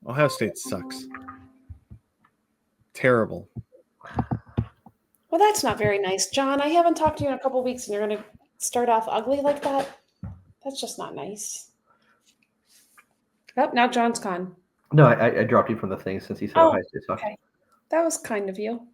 Ohio State sucks. Terrible. Well, that's not very nice, John. I haven't talked to you in a couple of weeks, and you're going to start off ugly like that? That's just not nice. Oh, now John's gone. No, I dropped you from the thing since he said Ohio State sucks. Okay. That was kind of you.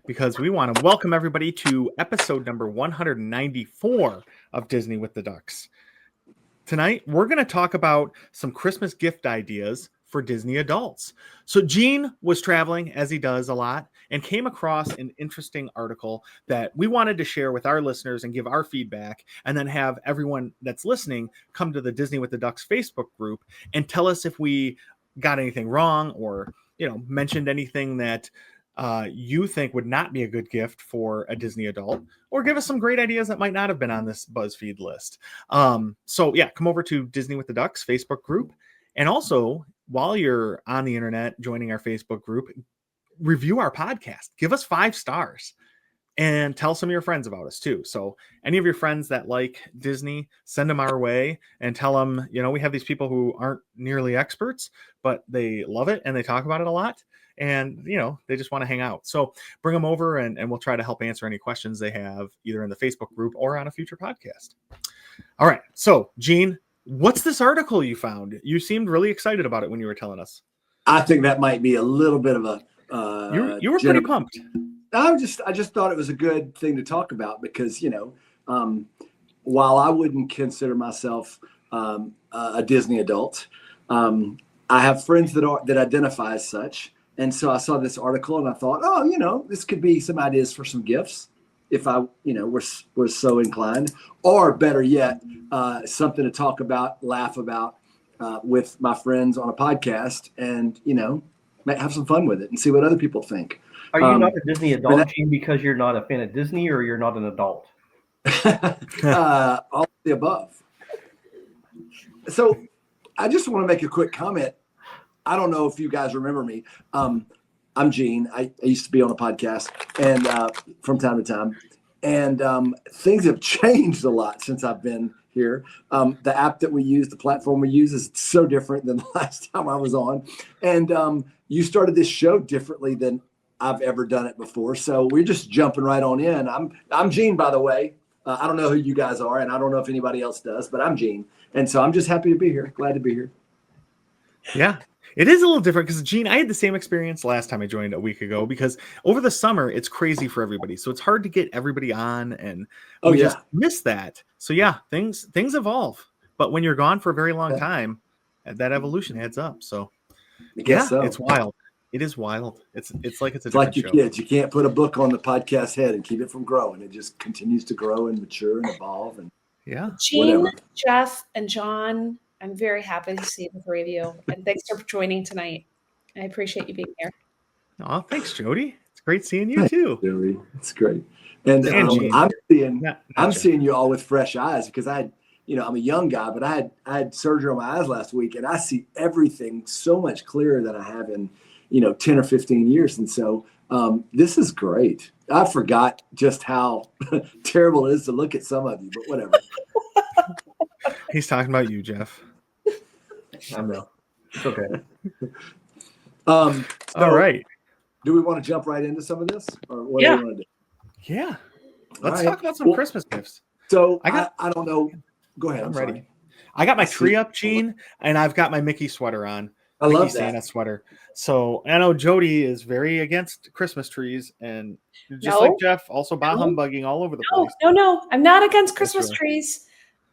Because we want to welcome everybody to episode number 194 of Disney with the Ducks. Tonight, we're going to talk about some Christmas gift ideas for Disney adults. So Gene was traveling, as he does a lot, and came across an interesting article that we wanted to share with our listeners and give our feedback, and then have everyone that's listening come to the Disney with the Ducks Facebook group and tell us if we got anything wrong or, mentioned anything that you think would not be a good gift for a Disney adult, or give us some great ideas that might not have been on this BuzzFeed list. So come over to Disney with the Ducks Facebook group. And also, while you're on the internet joining our Facebook group, review our podcast, give us 5 stars, and tell some of your friends about us too. So any of your friends that like Disney, send them our way and tell them, we have these people who aren't nearly experts, but they love it and they talk about it a lot. And, they just want to hang out. So bring them over and we'll try to help answer any questions they have either in the Facebook group or on a future podcast. All right. So, Gene, what's this article you found? You seemed really excited about it when you were telling us. I think that might be a little bit of a... you were pretty pumped. I just thought it was a good thing to talk about because, while I wouldn't consider myself a Disney adult, I have friends that identify as such. And so I saw this article and I thought, this could be some ideas for some gifts if I, was so inclined, or better yet, something to talk about, laugh about with my friends on a podcast and, have some fun with it and see what other people think. Are you not a Disney adult, Gene, because you're not a fan of Disney, or you're not an adult? All of the above. So I just want to make a quick comment. I don't know if you guys remember me. I'm Gene. I used to be on a podcast and from time to time. And things have changed a lot since I've been here. The app that we use, the platform we use is so different than the last time I was on. And you started this show differently than I've ever done it before. So we're just jumping right on in. I'm Gene, by the way. I don't know who you guys are, and I don't know if anybody else does, but I'm Gene. And so I'm just happy to be here. Glad to be here. Yeah. It is a little different because, Gene, I had the same experience last time I joined a week ago because over the summer, it's crazy for everybody. So it's hard to get everybody on, and we just miss that. So, things evolve. But when you're gone for a very long time, that evolution adds up. So, it's wild. It is wild. It's like it's like your kids. You can't put a book on the podcast head and keep it from growing. It just continues to grow and mature and evolve. And Gene, Jeff, and John, I'm very happy to see the 3 of you. And thanks for joining tonight. I appreciate you being here. Oh, thanks, Jody. It's great seeing you too. Jody, it's great. And I'm seeing you all with fresh eyes because I'm a young guy, but I had surgery on my eyes last week, and I see everything so much clearer than I have in 10 or 15 years. And so this is great. I forgot just how terrible it is to look at some of you, but whatever. He's talking about you, Jeff. I know. It's okay. All right. Do we want to jump right into some of this? Or what do we want to do? Yeah. Let's talk about some Christmas gifts. So I don't know. Go ahead. I'm ready. I got my tree up, Gene, and I've got my Mickey sweater on. I love Mickey Santa sweater. So I know Jody is very against Christmas trees, and just like Jeff, also BAH humbugging all over the place. No. I'm not against Christmas trees.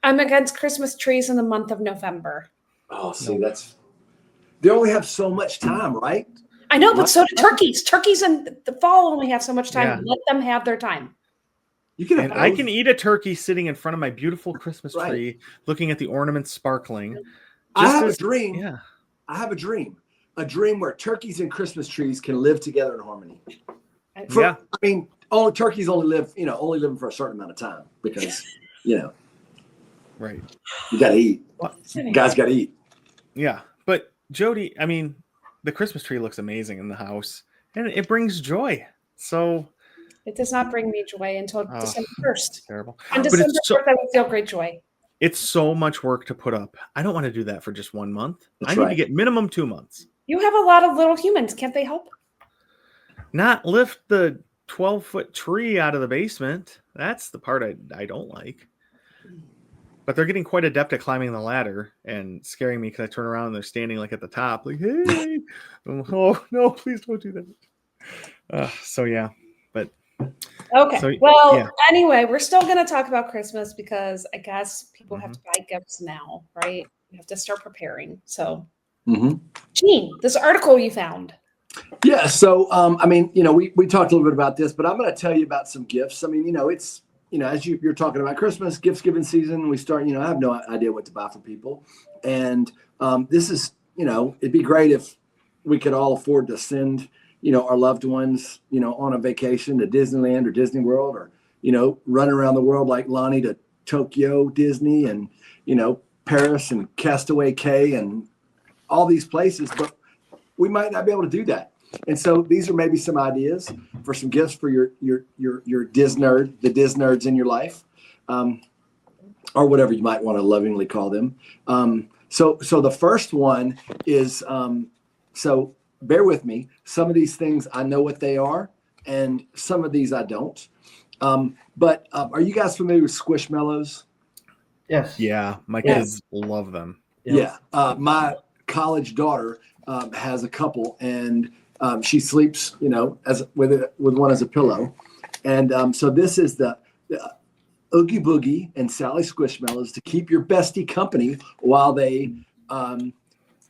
I'm against Christmas trees in the month of November. Oh, see, they only have so much time, right? I know, but so do turkeys. Turkeys in the fall only have so much time. Yeah. Let them have their time. I can eat a turkey sitting in front of my beautiful Christmas tree, looking at the ornaments sparkling. I have a dream. Yeah. I have a dream. a dream where turkeys and Christmas trees can live together in harmony. Yeah. I mean, turkeys only living for a certain amount of time because, Right. you got to eat. Guys got to eat. Yeah. But Jody, I mean, the Christmas tree looks amazing in the house and it brings joy. So It does not bring me joy until December 1st. terrible. On But December it's 1st, I will feel great joy. it's so much work to put up. I don't want to do that for just 1 month. That's I need right. to get minimum 2 months. You have a lot of little humans. Can't they help? Not lift the 12-foot tree out of the basement. That's the part I don't like. But they're getting quite adept at climbing the ladder and scaring me because I turn around and they're standing like at the top, like, hey. Oh, no, please don't do that. So, yeah. But Okay. So, well, yeah. Anyway, we're still going to talk about Christmas because I guess people have to Mm-hmm. buy gifts now, right? We have to start preparing. So, Mm-hmm. Gene, this article you found. Yeah. So, I mean, we talked a little bit about this, but I'm going to tell you about some gifts. I mean, it's, as you're talking about Christmas, gifts giving season, we start, I have no idea what to buy for people. And this is, it'd be great if we could all afford to send, our loved ones, on a vacation to Disneyland or Disney World or, run around the world like Lonnie to Tokyo Disney and, Paris and Castaway Cay and all these places. But we might not be able to do that. And so these are maybe some ideas for some gifts for your Disnerd, the Disnerds in your life, or whatever you might want to lovingly call them. So the first one is, so bear with me. Some of these things I know what they are, and some of these I don't. But are you guys familiar with Squishmallows? Yes. Yeah, my kids love them. Yeah. My college daughter has a couple, and she sleeps, with one as a pillow. And so this is the Oogie Boogie and Sally Squishmallows to keep your bestie company while they,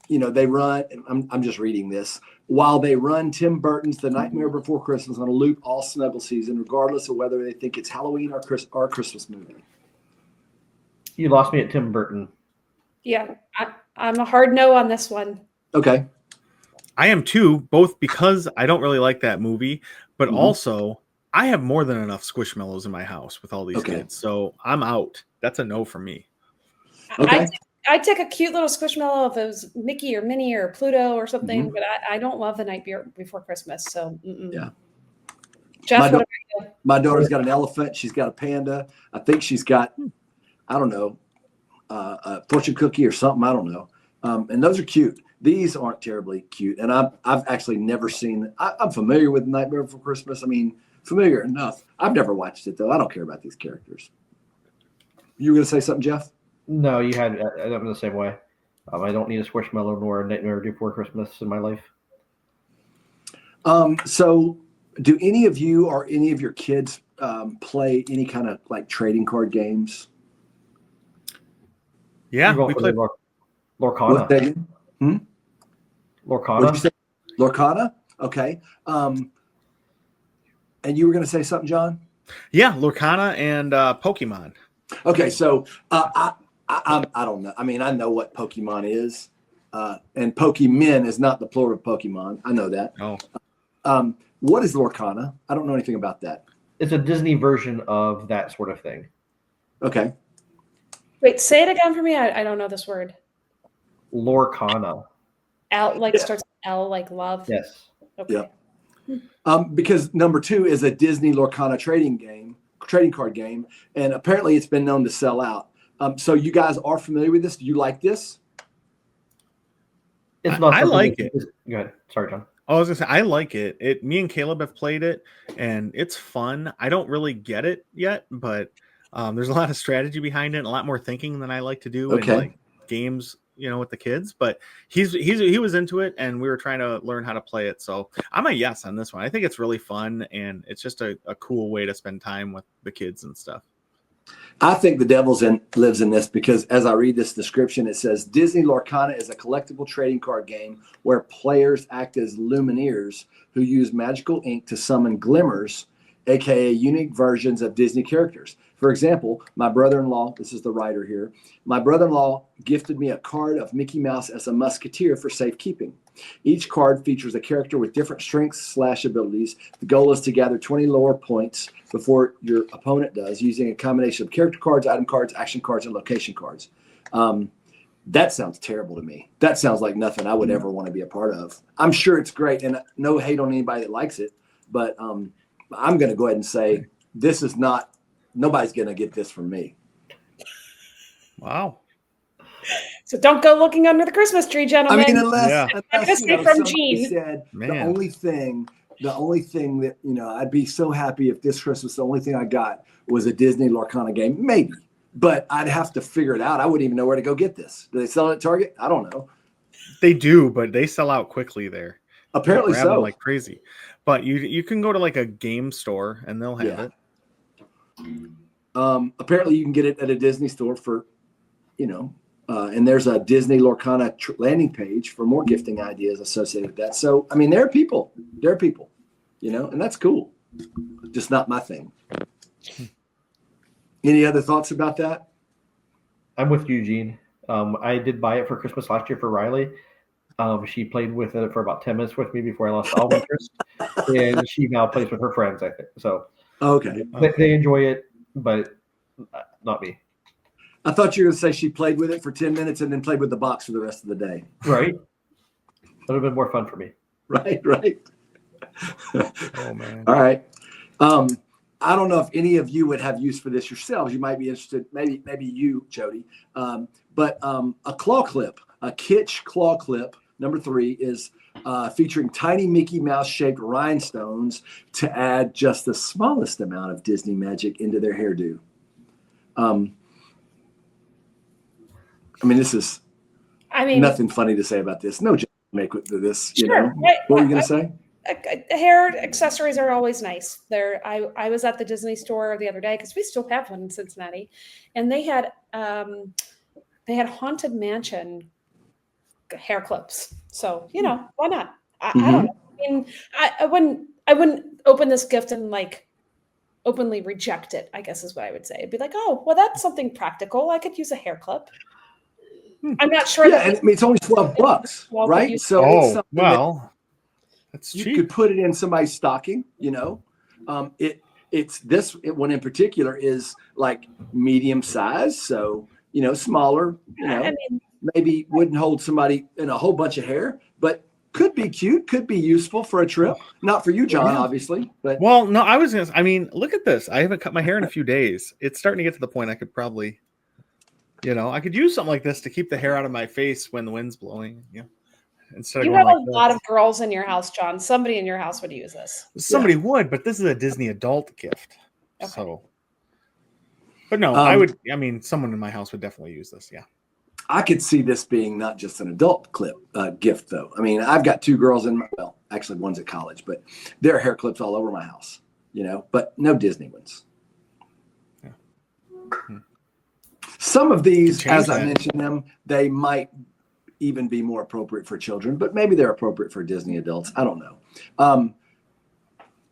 they run. I'm just reading this. While they run Tim Burton's The Nightmare Before Christmas on a loop all snuggle season, regardless of whether they think it's Halloween or a Christmas movie. You lost me at Tim Burton. Yeah, I'm a hard no on this one. Okay. I am too, both because I don't really like that movie, but Mhm. also I have more than enough Squishmallows in my house with all these Okay. kids. So I'm out. That's a no for me. Okay. I'd take a cute little Squishmallow if it was Mickey or Minnie or Pluto or something, Mhm. but I don't love The Night Before Christmas. So, Yeah. Jeff, My what about you? My daughter's got an elephant. She's got a panda. I think she's got, I don't know, a fortune cookie or something. I don't know. And those are cute. These aren't terribly cute. And I've actually never seen. I'm familiar with Nightmare Before Christmas. I mean, familiar enough. I've never watched it though. I don't care about these characters. You were gonna say something, Jeff? No, you had. I'm the same way. I don't need a Squishmallow nor a Nightmare Before Christmas in my life. So, do any of you or any of your kids play any kind of like trading card games? Yeah, I'm going we for play. the What Lorcana. they? What'd you say? Lorcana? Okay. And you were going to say something, John? Yeah, Lorcana and Pokemon. Okay, so I don't know. I mean, I know what Pokemon is, and Pokemon is not the plural of Pokemon. I know that. Oh, What is Lorcana? I don't know anything about that. It's a Disney version of that sort of thing. Okay. Wait, say it again for me. I don't know this word. Lorcana. Starts with L like love. Yes. Okay. Yeah. Because number 2 is a Disney Lorcana trading card game, and apparently it's been known to sell out. So you guys are familiar with this? Do you like this? It's not. I something like that- Go ahead. Sorry, John. I was gonna say I like it. Me and Caleb have played it, and it's fun. I don't really get it yet, but there's a lot of strategy behind it, and a lot more thinking than I like to do in like games, with the kids. But he was into it, and we were trying to learn how to play it. So I'm a yes on this one. I think it's really fun, and it's just a cool way to spend time with the kids and stuff. I think the devil lives in this because as I read this description, it says Disney Lorcana is a collectible trading card game where players act as Lumineers who use magical ink to summon glimmers, aka unique versions of Disney characters. For example, my brother-in-law, this is the writer here, my brother-in-law gifted me a card of Mickey Mouse as a musketeer for safekeeping. Each card features a character with different strengths/abilities. The goal is to gather 20 lore points before your opponent does, using a combination of character cards, item cards, action cards, and location cards. That sounds terrible to me. That sounds like nothing I would ever want to be a part of. I'm sure it's great, and no hate on anybody that likes it, but I'm going to go ahead and say this is not, nobody's going to get this from me. Wow. So don't go looking under the Christmas tree, gentlemen. I mean, unless This you know, is from somebody Gene. said Man. the only thing that, you know, I'd be so happy if this Christmas, the only thing I got was a Disney Lorcana game, maybe, but I'd have to figure it out. I wouldn't even know where to go get this. Do they sell it at Target? I don't know. They do, but they sell out quickly there. Apparently They grab them so. like crazy. But you can go to like a game store and they'll have it. Apparently you can get it at a Disney store for, you know, and there's a Disney Lorcana landing page for more gifting ideas associated with that. So, I mean, there are people, you know, and that's cool. Just not my thing. Any other thoughts about that? I'm with Eugene. I did buy it for Christmas last year for Riley. She played with it for about 10 minutes with me before I lost all interest. And she now plays with her friends, I think. So Okay. they enjoy it, but not me. I thought you were going to say she played with it for 10 minutes and then played with the box for the rest of the day. Right? That would have been more fun for me. Right. Oh man. All right. I don't know if any of you would have use for this yourselves. You might be interested, maybe you, Jody. But a claw clip, a Kitsch claw clip, number 3, is featuring tiny Mickey Mouse shaped rhinestones to add just the smallest amount of Disney magic into their hairdo. I mean, this is nothing funny to say about this. No joke to make with this, you know. Right. What were you going to say? Hair accessories are always nice. I was at the Disney store the other day because we still have one in Cincinnati, and they had Haunted Mansion hair clips. So, you know, why not? I don't know. I mean, I wouldn't open this gift and like openly reject it, I guess is what I would say. It'd be like, oh, well, that's something practical. I could use a hair clip. I'm not sure. Yeah, and I mean, it's only $12, right? So it's something that's you cheap. could put it in somebody's stocking, you know. It's this one in particular is like medium size, so you know, smaller, you know, I mean, maybe wouldn't hold somebody in a whole bunch of hair, but could be cute, could be useful for a trip. Not for you, John, obviously, but Well, no, I mean, look at this. I haven't cut my hair in a few days. It's starting to get to the point I could probably, you know, I could use something like this to keep the hair out of my face when the wind's blowing. You know, instead of you going have like a lot of girls in your house, John. Somebody in your house would use this. somebody would, but this is a Disney adult gift. Okay. So, but no, I mean, someone in my house would definitely use this. Yeah. I could see this being not just an adult gift, though. I mean, I've got 2 girls well, actually one's at college, but there are hair clips all over my house, you know, but no Disney ones. Yeah. Some of these, as that. I mentioned them, they might even be more appropriate for children, but maybe they're appropriate for Disney adults. I don't know.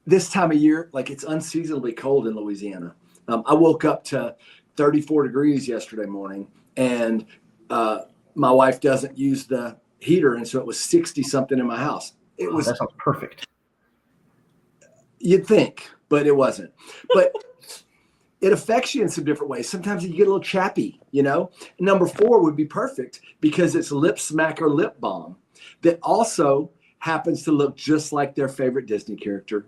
This time of year, like it's unseasonably cold in Louisiana. I woke up to 34 degrees yesterday morning, and my wife doesn't use the heater, and so it was 60 something in my house. It was that sounds perfect. You'd think, but it wasn't. But it affects you in some different ways. Sometimes you get a little chappy, you know. Number 4 would be perfect because it's lip smacker lip balm that also happens to look just like their favorite Disney character.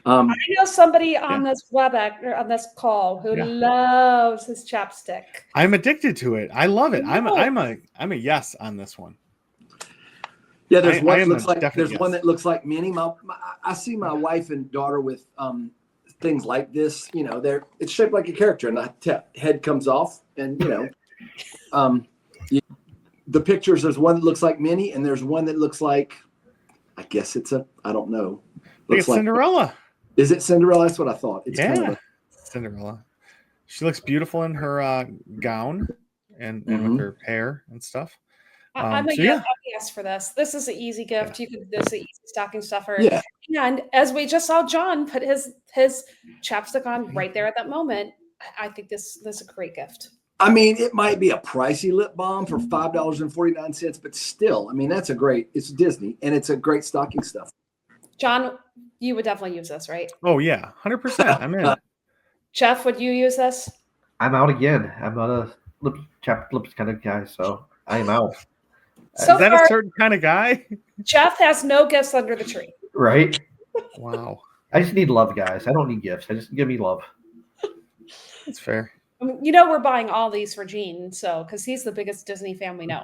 I know somebody on this WebEx or on this call who loves his chapstick. I'm addicted to it. I love it. I'm a yes on this one. Yeah, there's one that looks like Minnie. I see my wife and daughter with things like this. You know, it's shaped like a character, and the head comes off, and you know, the pictures. There's one that looks like Minnie, and there's one that looks like, I guess I don't know. Looks like Cinderella. Is it Cinderella? That's what I thought. It's kind of Cinderella. She looks beautiful in her gown and with her hair and stuff. I'm a yes for this. This is an easy gift. This is an easy stocking stuffer. Yeah. And as we just saw John put his chapstick on right there at that moment, I think this is a great gift. I mean, it might be a pricey lip balm for $5.49, but still, I mean, it's Disney and it's a great stocking stuff. John, you would definitely use this, right? Oh yeah, 100%. I'm in. Jeff, would you use this? I'm out again. I'm not a chapped lips kind of guy, so I am out. So Is that far, a certain kind of guy? Jeff has no gifts under the tree. Right? Wow, I just need love, guys. I don't need gifts. I just give me love. that's fair. I mean, you know, we're buying all these for Gene, so because he's the biggest Disney fan we know.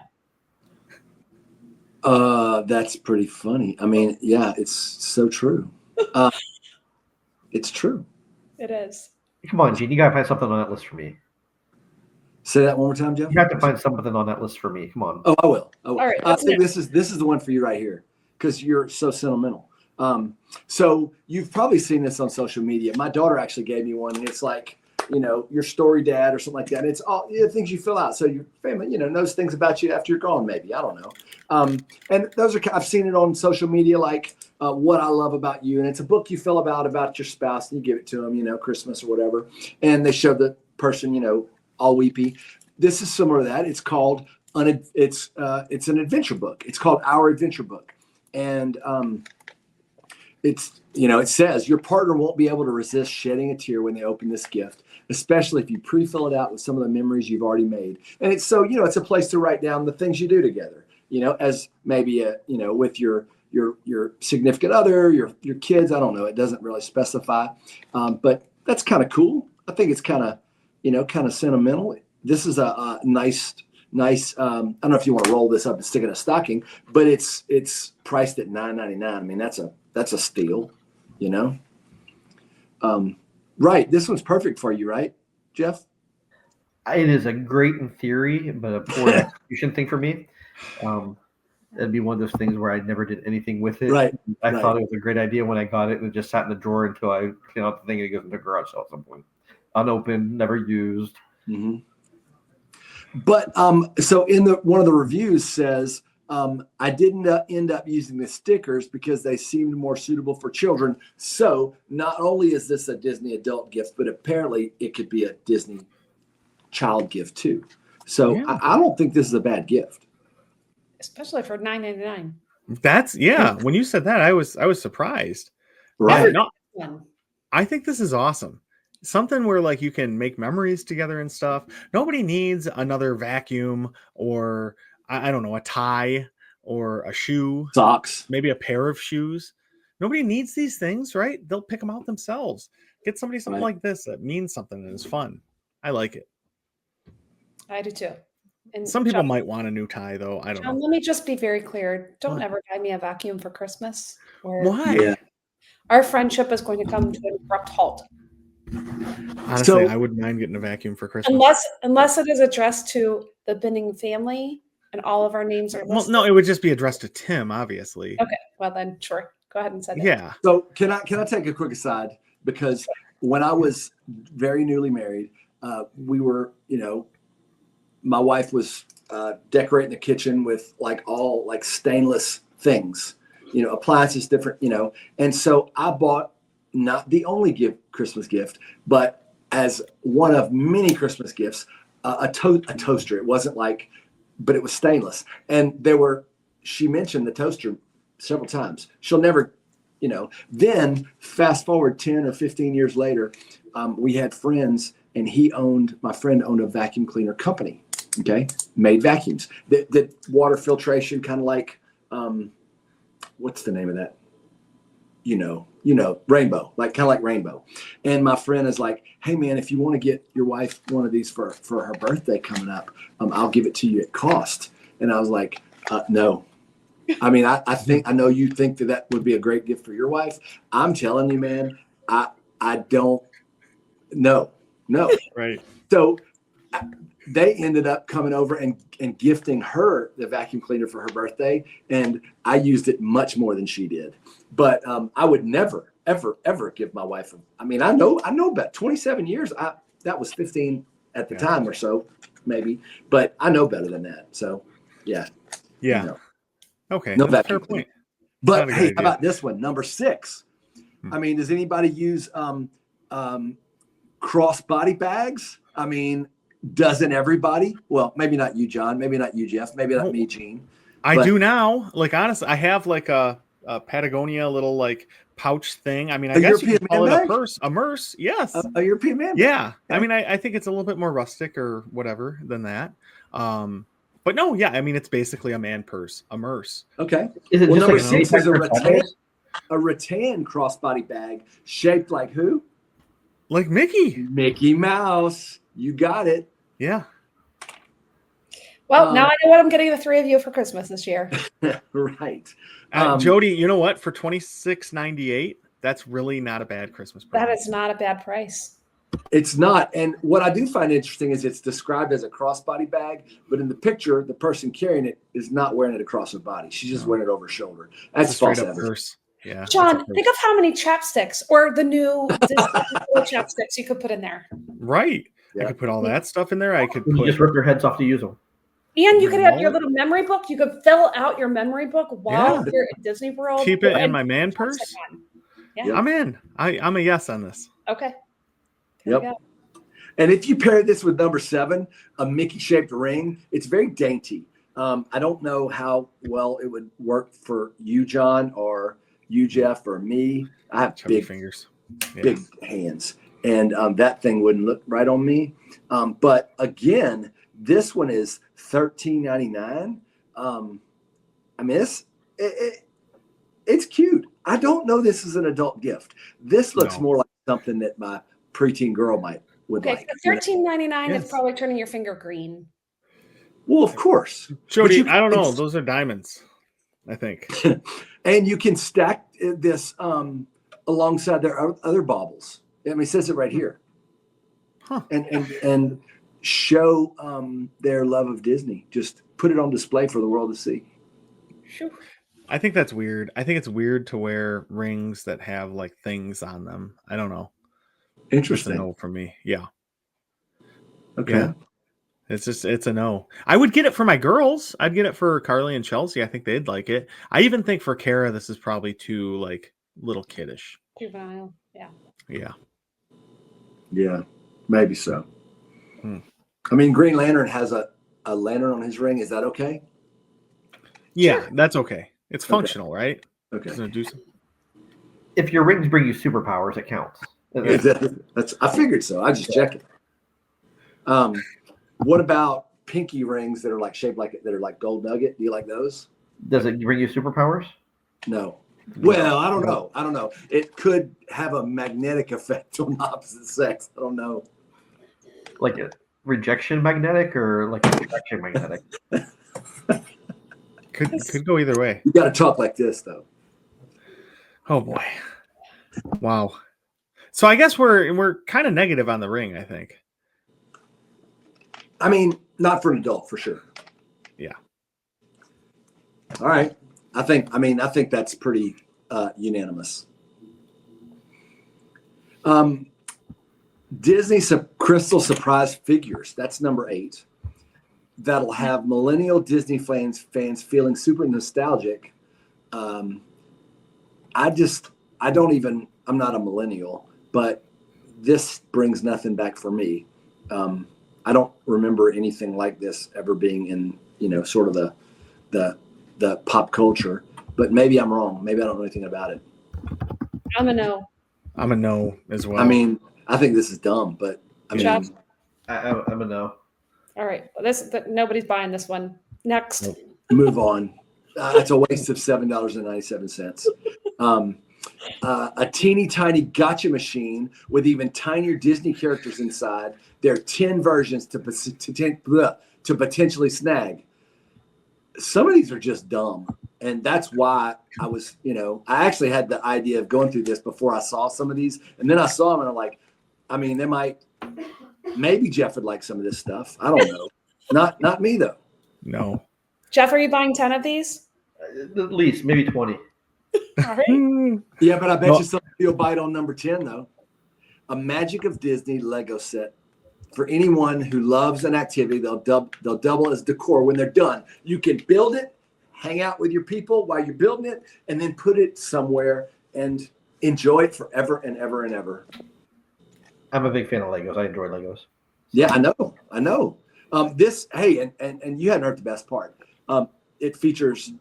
That's pretty funny. I mean, yeah, it's so true. It's true. It is. Come on, Gene. You gotta find something on that list for me. Say that one more time, Jeff. You have to find something on that list for me. Come on. Oh, I will. All right, I think this is the one for you right here because you're so sentimental. So you've probably seen this on social media. My daughter actually gave me one, and it's like, you know, your story dad or something like that. And it's all things you fill out. So your family, you know, knows things about you after you're gone, maybe. I don't know. And those are, I've seen it on social media, like what I love about you. And it's a book you fill about your spouse, and you give it to them, you know, Christmas or whatever. And they show the person, you know, all weepy. This is similar to that. It's called, it's an adventure book. It's called Our Adventure Book. And it's, you know, it says your partner won't be able to resist shedding a tear when they open this gift, especially if you pre-fill it out with some of the memories you've already made. And it's so, you know, it's a place to write down the things you do together, you know, as maybe you know, with your significant other, your kids. I don't know. It doesn't really specify, but that's kind of cool. I think it's kind of, you know, kind of sentimental. This is a nice. I don't know if you want to roll this up and stick it in a stocking, but it's priced at $9.99. I mean, that's a steal, you know. Right. This one's perfect for you, right, Jeff? It is a great in theory, but a poor execution thing for me. It'd be one of those things where I never did anything with it. Right. I thought it was a great idea when I got it, and it just sat in the drawer until I clean out the thing and it goes in the garage sale at some point. Unopened, never used. Mm-hmm. But so in one of the reviews says, I didn't end up using the stickers because they seemed more suitable for children. So not only is this a Disney adult gift, but apparently it could be a Disney child gift too. So Yeah. I don't think this is a bad gift. Especially for $9.99. That's when you said that, I was surprised. Right. No, One. I think this is awesome. Something where like you can make memories together and stuff. Nobody needs another vacuum or I don't know, a tie or a shoe, Socks. maybe a pair of shoes. Nobody needs these things, right? They'll pick them out themselves. Get somebody something Right. like this that means something and is fun. I like it. I do too. And Some people John, might want a new tie though. I don't John, know. let me just be very clear. Don't What? ever buy me a vacuum for Christmas. Or Why? Yeah. our friendship is going to come to an abrupt halt. Honestly, So- I wouldn't mind getting a vacuum for Christmas. Unless it is addressed to the Binning family and all of our names are Well, listed. no, it would just be addressed to Tim, obviously. Okay, well then, sure. Go ahead and say that. Yeah. So can I take a quick aside? Because when I was very newly married, we were, you know, my wife was decorating the kitchen with all stainless things, you know, appliances, different, you know. And so I bought not the only Christmas gift, but as one of many Christmas gifts, a toaster. It wasn't but it was stainless. And she mentioned the toaster several times. She'll never, you know. Then fast forward 10 or 15 years later, we had friends, and my friend owned a vacuum cleaner company. Okay, made vacuums. The water filtration, kind of like, what's the name of that? You know, Rainbow, kind of like Rainbow. And my friend is like, hey man, if you want to get your wife one of these for her birthday coming up, I'll give it to you at cost. And I was like, no. I mean, I know you think that would be a great gift for your wife. I'm telling you, man, I don't. No. Right. So they ended up coming over and gifting her the vacuum cleaner for her birthday, and I used it much more than she did. But I would never, ever give my wife. I mean, I know about 27 years. That was 15 at the time or so, maybe. But I know better than that. So, yeah. Yeah. You know. Okay. No That's a fair vacuum point. But Not a hey, good how idea. about this one, number 6? I mean, does anybody use cross body bags? I mean, doesn't everybody? Well, maybe not you, John. Maybe not you, Jeff. Maybe not me, Gene. I But- do now. Like honestly, I have like a Patagonia little like pouch thing. I mean, I A guess you European could call it man a bag? purse, a merce. Yes. A European man. Yeah. Okay. I mean, I think it's a little bit more rustic or whatever than that. But no, yeah. I mean, it's basically a man purse, a merce. Okay. Is it Well, just number like 6 is a manufactured rattan, sideways? a rattan crossbody bag shaped like who? Like Mickey. Mickey Mouse. You got it. Yeah. Well, now I know what I'm getting the three of you for Christmas this year. Right. Jody, you know what? For $26.98, that's really not a bad Christmas present. That is not a bad price. It's not. And what I do find interesting is it's described as a crossbody bag, but in the picture, the person carrying it is not wearing it across her body. She's just wearing it over her shoulder. That's It's a straight false up evidence. purse. Yeah. John, think of how many chapsticks or the new chapsticks you could put in there. Right. Yeah. I could put all that stuff in there. I could You put just rip their heads off to use them. And you could have your Wallet. little memory book. You could fill out your memory book while you're at Disney World. keep it in and my man chapstick purse. on. Yeah. Yep. I'm in. I'm a yes on this. Okay. There Yep. you go. And if you pair this with number 7, a Mickey shaped ring, it's very dainty. I don't know how well it would work for you, John, or you, Jeff, or me. I have Chubby big fingers. Yeah. big hands, and that thing wouldn't look right on me. But again, this one is $13.99. I mean, it's cute. I don't know this is an adult gift. This looks No. more like something that my preteen girl would Okay. like. For $13.99, Yes. it's probably turning your finger green. Well, of course. Jody, But you I don't know. can- Those are diamonds, I think. And you can stack this alongside their other baubles. I mean, it says it right here. Huh. And show their love of Disney. Just put it on display for the world to see. Phew. I think that's weird. I think it's weird to wear rings that have like things on them. I don't know. It's a Interesting. no for me. Yeah. Okay. Yeah. It's a no. I would get it for my girls. I'd get it for Carly and Chelsea. I think they'd like it. I even think for Kara, this is probably too like little kiddish. Juvenile. Yeah. Yeah. Yeah, maybe so. Hmm. I mean, Green Lantern has a lantern on his ring. Is that okay? Yeah, that's okay. It's functional, right? Okay. Doesn't it do some- If your rings bring you superpowers, it counts. That's I figured so. I just check it. What about pinky rings that are like shaped like that are like gold nugget? Do you like those? Does it bring you superpowers? No. Well, I don't know. I don't know. It could have a magnetic effect on the opposite sex. I don't know. Like a rejection magnetic or like a attraction magnetic? Could go either way. You got to talk like this, though. Oh boy. Wow. So I guess we're kind of negative on the ring, I think. I mean, not for an adult, for sure. Yeah. All right. I think that's pretty unanimous. Disney Crystal Surprise figures. That's number 8. That'll have millennial Disney fans feeling super nostalgic. I'm not a millennial, but this brings nothing back for me. I don't remember anything like this ever being in, sort of the pop culture, but maybe I'm wrong. Maybe I don't know anything about it. I'm a no. I'm a no as well. I mean, I think this is dumb, but I mean, Jeff? I'm a no. All right. Well, nobody's buying this one. Next. Nope. move on. It's a waste of $7.97. A teeny tiny gotcha machine with even tinier Disney characters inside. There are 10 versions to potentially snag. Some of these are just dumb. And that's why I was, I actually had the idea of going through this before I saw some of these. And then I saw them and I'm like, I mean, maybe Jeff would like some of this stuff. I don't know. Not me though. no. Jeff, are you buying 10 of these? At least, maybe 20. All right. Yeah, but I bet No. you somebody will bite on number 10 though. A Magic of Disney Lego set. For anyone who loves an activity, they'll double as decor when they're done. You can build it, hang out with your people while you're building it, and then put it somewhere and enjoy it forever and ever and ever. I'm a big fan of Legos. I enjoy Legos. Yeah, I know. I know. This, hey, and you hadn't heard the best part. It features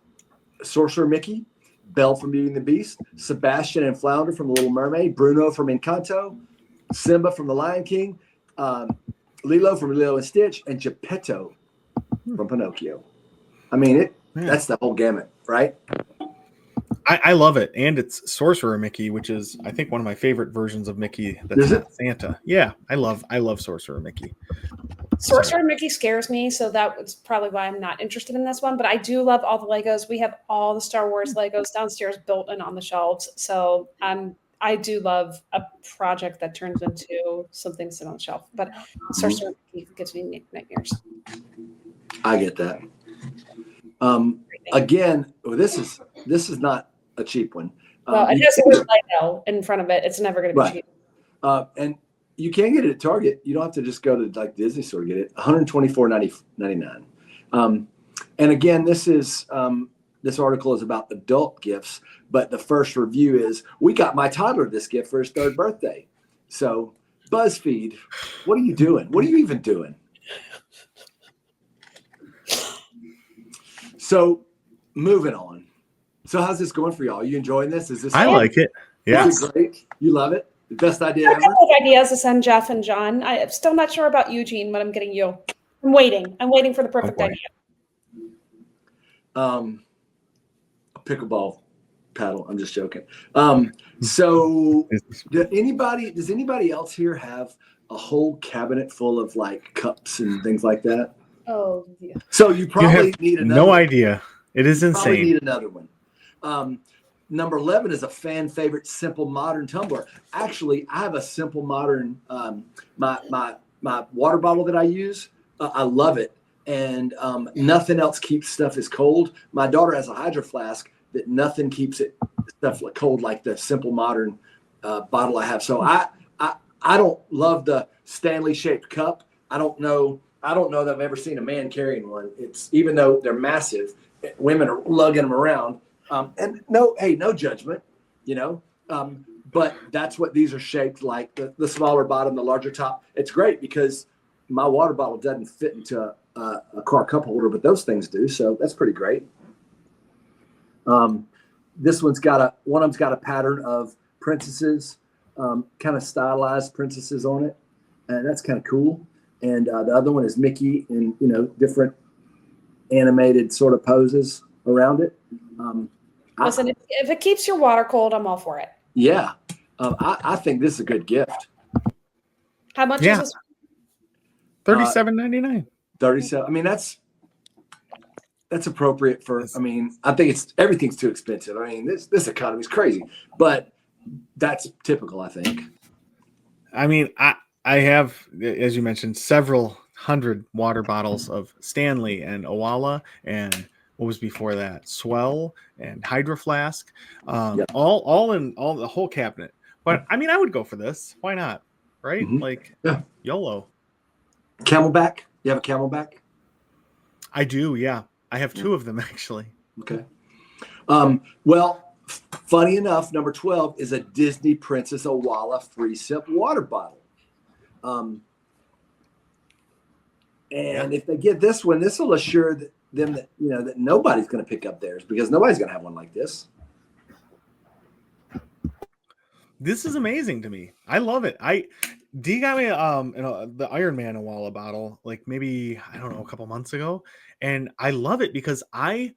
Sorcerer Mickey, Belle from Beauty and the Beast, Sebastian and Flounder from The Little Mermaid, Bruno from Encanto, Simba from The Lion King, Lilo from Lilo and Stitch, and Geppetto from Pinocchio. I mean, that's the whole gamut, right? I love it. And it's Sorcerer Mickey, which is, I think, one of my favorite versions of Mickey that's not Santa. Yeah, I love Sorcerer Mickey. Sorcerer Mickey scares me, so that's probably why I'm not interested in this one. But I do love all the Legos. We have all the Star Wars Legos downstairs built and on the shelves. So I do love a project that turns into something sit on the shelf. But Sorcerer Mickey gives me nightmares. I get that. Again, this is not a cheap one. Well, it has a word Lego in front of it. It's never going to be cheap. And you can get it at Target. You don't have to just go to like Disney store to get it. $124.99. And again, this article is about adult gifts, but the first review is, we got my toddler this gift for his 3rd birthday. So BuzzFeed, what are you doing? What are you even doing? So moving on. So how's this going for y'all? Are you enjoying this? I like it. Yeah. This is great. You love it? The best idea I ever? have a couple of ideas to send Jeff and John. I'm still not sure about Eugene, but I'm getting you. I'm waiting for the perfect idea. A pickleball paddle. I'm just joking. So does anybody else here have a whole cabinet full of like cups and things like that? Oh, yeah. So you probably need another. No idea. It is insane. Probably need another one. Number 11 is a fan favorite Simple Modern tumbler. Actually, I have a Simple Modern, my water bottle that I use. I love it. And nothing else keeps stuff as cold. My daughter has a Hydro Flask that nothing keeps it stuff cold like the Simple Modern bottle I have. So I don't love the Stanley shaped cup. I don't know that I've ever seen a man carrying one. It's, even though they're massive, women are lugging them around. And no judgment, but that's what these are shaped like. The smaller bottom, the larger top. It's great because my water bottle doesn't fit into a car cup holder, but those things do. So that's pretty great. This one's one of them's got a pattern of princesses, kind of stylized princesses on it, and that's kind of cool. And the other one is Mickey in different animated sort of poses around it. Listen, if it keeps your water cold, I'm all for it. Yeah, I think this is a good gift. How much is this? $37.99. 37. I mean, that's appropriate for. I mean, I think everything's too expensive. I mean, this economy is crazy, but that's typical, I think. I mean, I have, as you mentioned, several hundred water bottles of Stanley and Owala, and what was before that? Swell and Hydro Flask, all in the whole cabinet. But I mean, I would go for this. Why not? Right? Mm-hmm. Like, YOLO. Camelback? You have a Camelback? I do. Yeah, I have 2 of them actually. Okay. Well, funny enough, number 12 is a Disney Princess Owala free sip water bottle. And if they get this one, this will assure them that that nobody's going to pick up theirs, because nobody's going to have one like this. This is amazing to me. I love it. D got me the Iron Man Owala bottle, like maybe, I don't know, a couple months ago, and I love it because I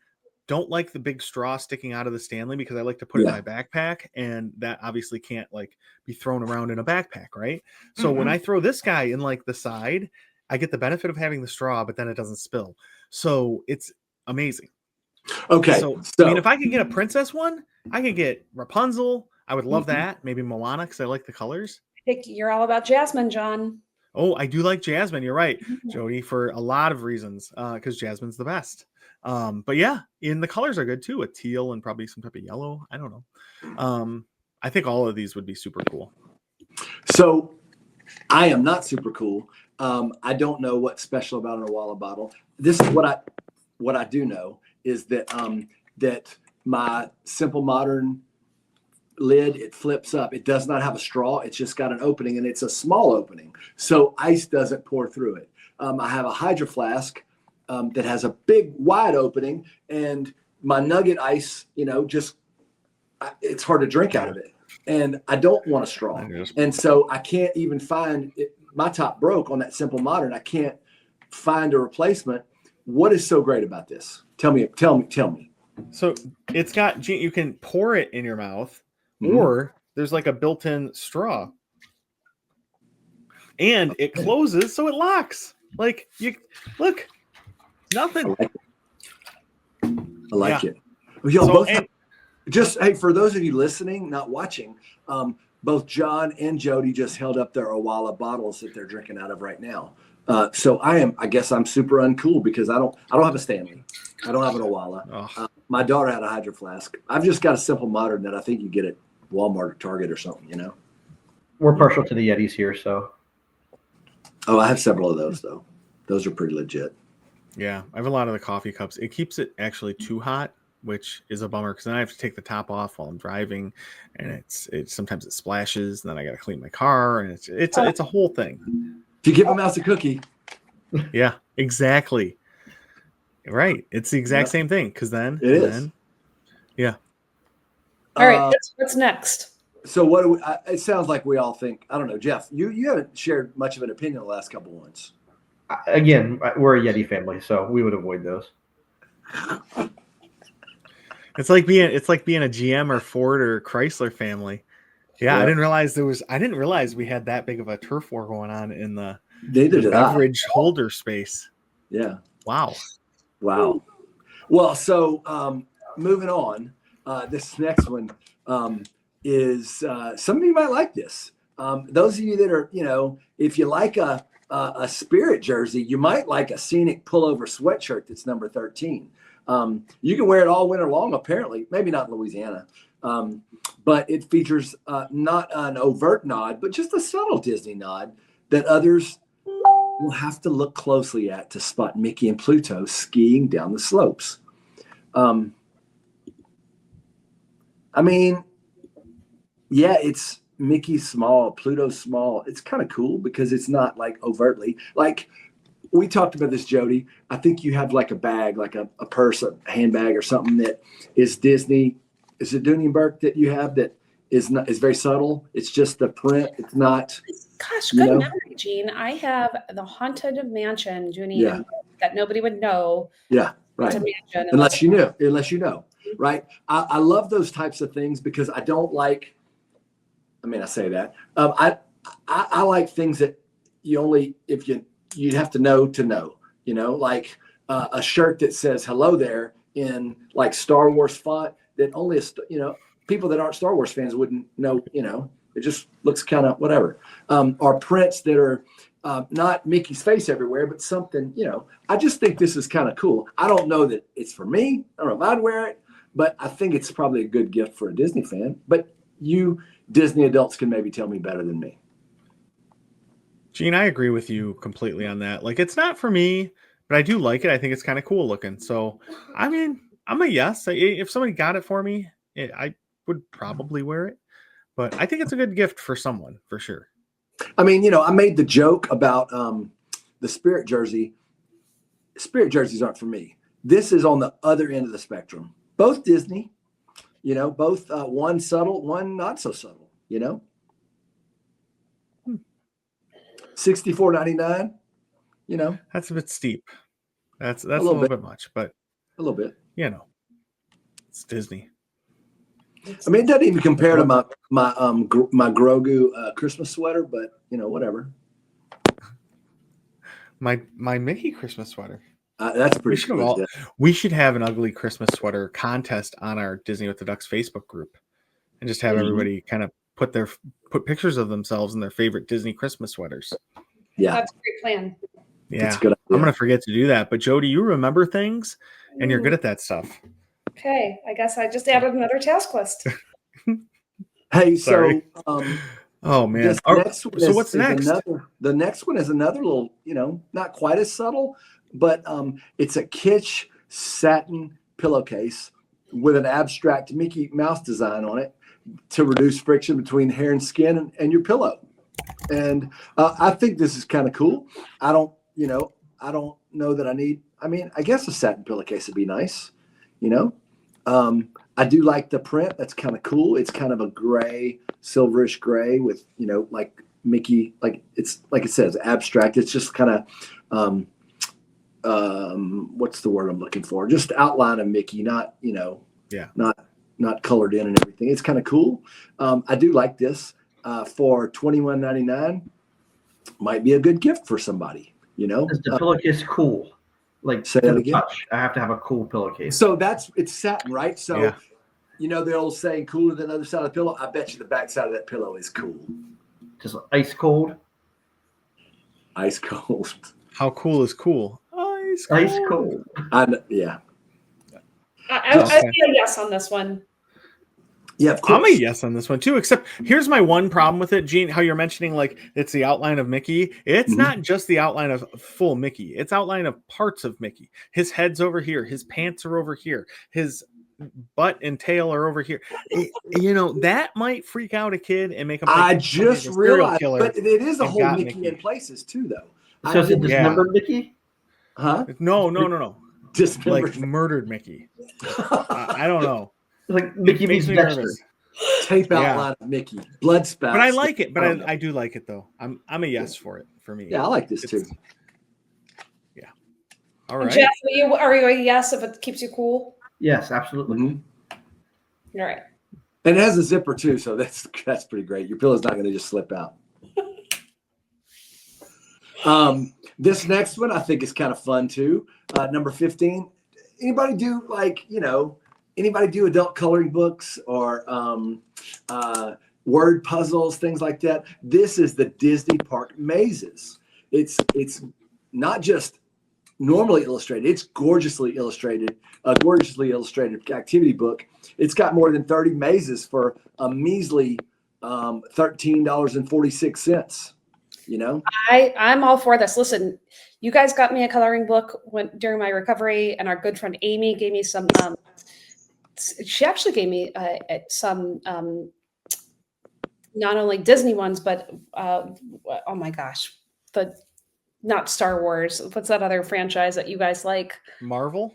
don't like the big straw sticking out of the Stanley, because I like to put it in my backpack, and that obviously can't like be thrown around in a backpack, right? So when I throw this guy in like the side, I get the benefit of having the straw, but then it doesn't spill. So it's amazing. Okay. So I mean, if I could get a princess one, I could get Rapunzel. I would love that. Maybe Moana, because I like the colors. You're all about Jasmine, John. Oh, I do like Jasmine. You're right, Jody, for a lot of reasons, because Jasmine's the best. But yeah, and the colors are good too, with teal and probably some type of yellow. I don't know. I think all of these would be super cool. So I am not super cool. I don't know what's special about an Owala bottle. This is what I do know is that that my Simple Modern lid, it flips up. It does not have a straw. It's just got an opening, and it's a small opening, so ice doesn't pour through it. I have a Hydro Flask that has a big wide opening, and my nugget ice, it's hard to drink out of it. And I don't want a straw. And so I can't even find it. My top broke on that Simple Modern. I can't find a replacement. What is so great about this? Tell me. So it's got, you can pour it in your mouth, or there's like a built-in straw, and it closes so it locks. Like, you look, nothing. I like it. Yo, hey, for those of you listening, not watching, both John and Jody just held up their Owala bottles that they're drinking out of right now. So I guess I'm super uncool because I don't have a Stanley. I don't have an Owala. My daughter had a Hydro Flask. I've just got a Simple Modern that I think you get at Walmart or Target or something, We're partial to the Yetis here, so. Oh, I have several of those though. Those are pretty legit. Yeah, I have a lot of the coffee cups. It keeps it actually too hot, which is a bummer because then I have to take the top off while I'm driving, and it's sometimes it splashes, and then I got to clean my car, and it's a whole thing. If you give a mouse a cookie. Yeah, exactly. Right, it's the exact same thing because then it is. Yeah. All right, what's next? So what do it sounds like we all think. I don't know, Jeff. You haven't shared much of an opinion the last couple ones. Again, we're a Yeti family, so we would avoid those. It's like being a GM or Ford or Chrysler family. Yeah, I didn't realize we had that big of a turf war going on in the beverage holder space. Yeah. Wow. Well, so moving on, this next one is some of you might like this. Those of you that are, if you like a Spirit jersey, you might like a Scenic pullover sweatshirt that's number 13. You can wear it all winter long, apparently. Maybe not in Louisiana. But it features not an overt nod, but just a subtle Disney nod that others will have to look closely at to spot Mickey and Pluto skiing down the slopes. It's Mickey small, Pluto small. It's kind of cool because it's not like overtly. Like we talked about this, Jody. I think you have like a bag, like a purse, a handbag or something that is Disney. Is it Dooney and Burke that you have that is very subtle? It's just the print. It's not. Gosh, good memory, Gene. I have the Haunted Mansion, Dooney and Burke, that nobody would know. Yeah, right. Unless you know, right? I love those types of things because I don't like. I say that. I like things that you only you'd have to know, like a shirt that says "Hello there" in like Star Wars font that only people that aren't Star Wars fans wouldn't know. It just looks kind of whatever. Or prints that are not Mickey's face everywhere, but something. I just think this is kind of cool. I don't know that it's for me. I don't know if I'd wear it, but I think it's probably a good gift for a Disney fan. But you Disney adults can maybe tell me better than me. Gene, I agree with you completely on that. Like, it's not for me, but I do like it. I think it's kind of cool looking. So, I'm a yes. If somebody got it for me, I would probably wear it. But I think it's a good gift for someone, for sure. I made the joke about the Spirit jersey. Spirit jerseys aren't for me. This is on the other end of the spectrum. Both Disney. Both one subtle, one not so subtle, $64.99, That's a bit steep. That's a little bit much, but a little bit. It's Disney. It doesn't even compare to my Grogu Christmas sweater, but whatever. My Mickey Christmas sweater. That's pretty cool. We should have an ugly Christmas sweater contest on our Disney with the Ducks Facebook group, and just have everybody kind of put pictures of themselves in their favorite Disney Christmas sweaters. Yeah, that's a great plan. Yeah, that's a good idea. I'm gonna forget to do that, but Jody, you remember things, and you're good at that stuff. Okay, I guess I just added another task list. Hey, sorry. Oh man! So what's next? The next one is another little, not quite as subtle. But it's a kitsch satin pillowcase with an abstract Mickey Mouse design on it to reduce friction between hair and skin and your pillow. And I think this is kind of cool. I don't you know, I don't know that I need. I mean, I guess a satin pillowcase would be nice. You know, I do like the print. That's kind of cool. It's kind of a gray, silverish gray with, you know, like Mickey, like it's like it says abstract. It's just kind of what's the word I'm looking for? Just outline of Mickey, not, you know, not colored in and everything. It's kind of cool. I do like this for $21.99. Might be a good gift for somebody, you know. Is the pillowcase cool? Like, say to that the again. touch, I have to have a cool pillowcase. So it's satin, right? So you know the old saying, cooler than the other side of the pillow. I bet you the back side of that pillow is cool. Just ice cold. Ice cold. How cool is cool? Ice cold. Ice cold. Yeah. I'd say a yes on this one. Yeah, of course. I'm a yes on this one too, except here's my one problem with it, Gene, how you're mentioning like it's the outline of Mickey. It's not just the outline of full Mickey. It's outline of parts of Mickey. His head's over here. His pants are over here. His butt and tail are over here. You know, that might freak out a kid and make him think I just realized, but it is a whole Mickey in places too, though. So is it dismembered Mickey? Huh? No. Dismembered. Like murdered Mickey. I don't know. Like Mickey makes means me Dexter. nervous. Tape outline of Mickey. Blood spout. But I like it. But I do like it though. I'm a yes for it for me. Yeah, I like this too. Yeah. All right. Jeff, are you a yes if it keeps you cool? Yes, absolutely. All right. And it has a zipper too, so that's pretty great. Your pillow's not going to just slip out. This next one I think is kind of fun too. Number 15. Anybody do anybody do adult coloring books or word puzzles, things like that? This is the Disney Park Mazes. It's not just normally illustrated. It's gorgeously illustrated, a gorgeously illustrated activity book. It's got more than 30 mazes for a measly $13.46. You know, I'm all for this. Listen, you guys got me a coloring book during my recovery, and our good friend Amy gave me some. She actually gave me some not only Disney ones, but oh my gosh, not Star Wars. What's that other franchise that you guys like? Marvel.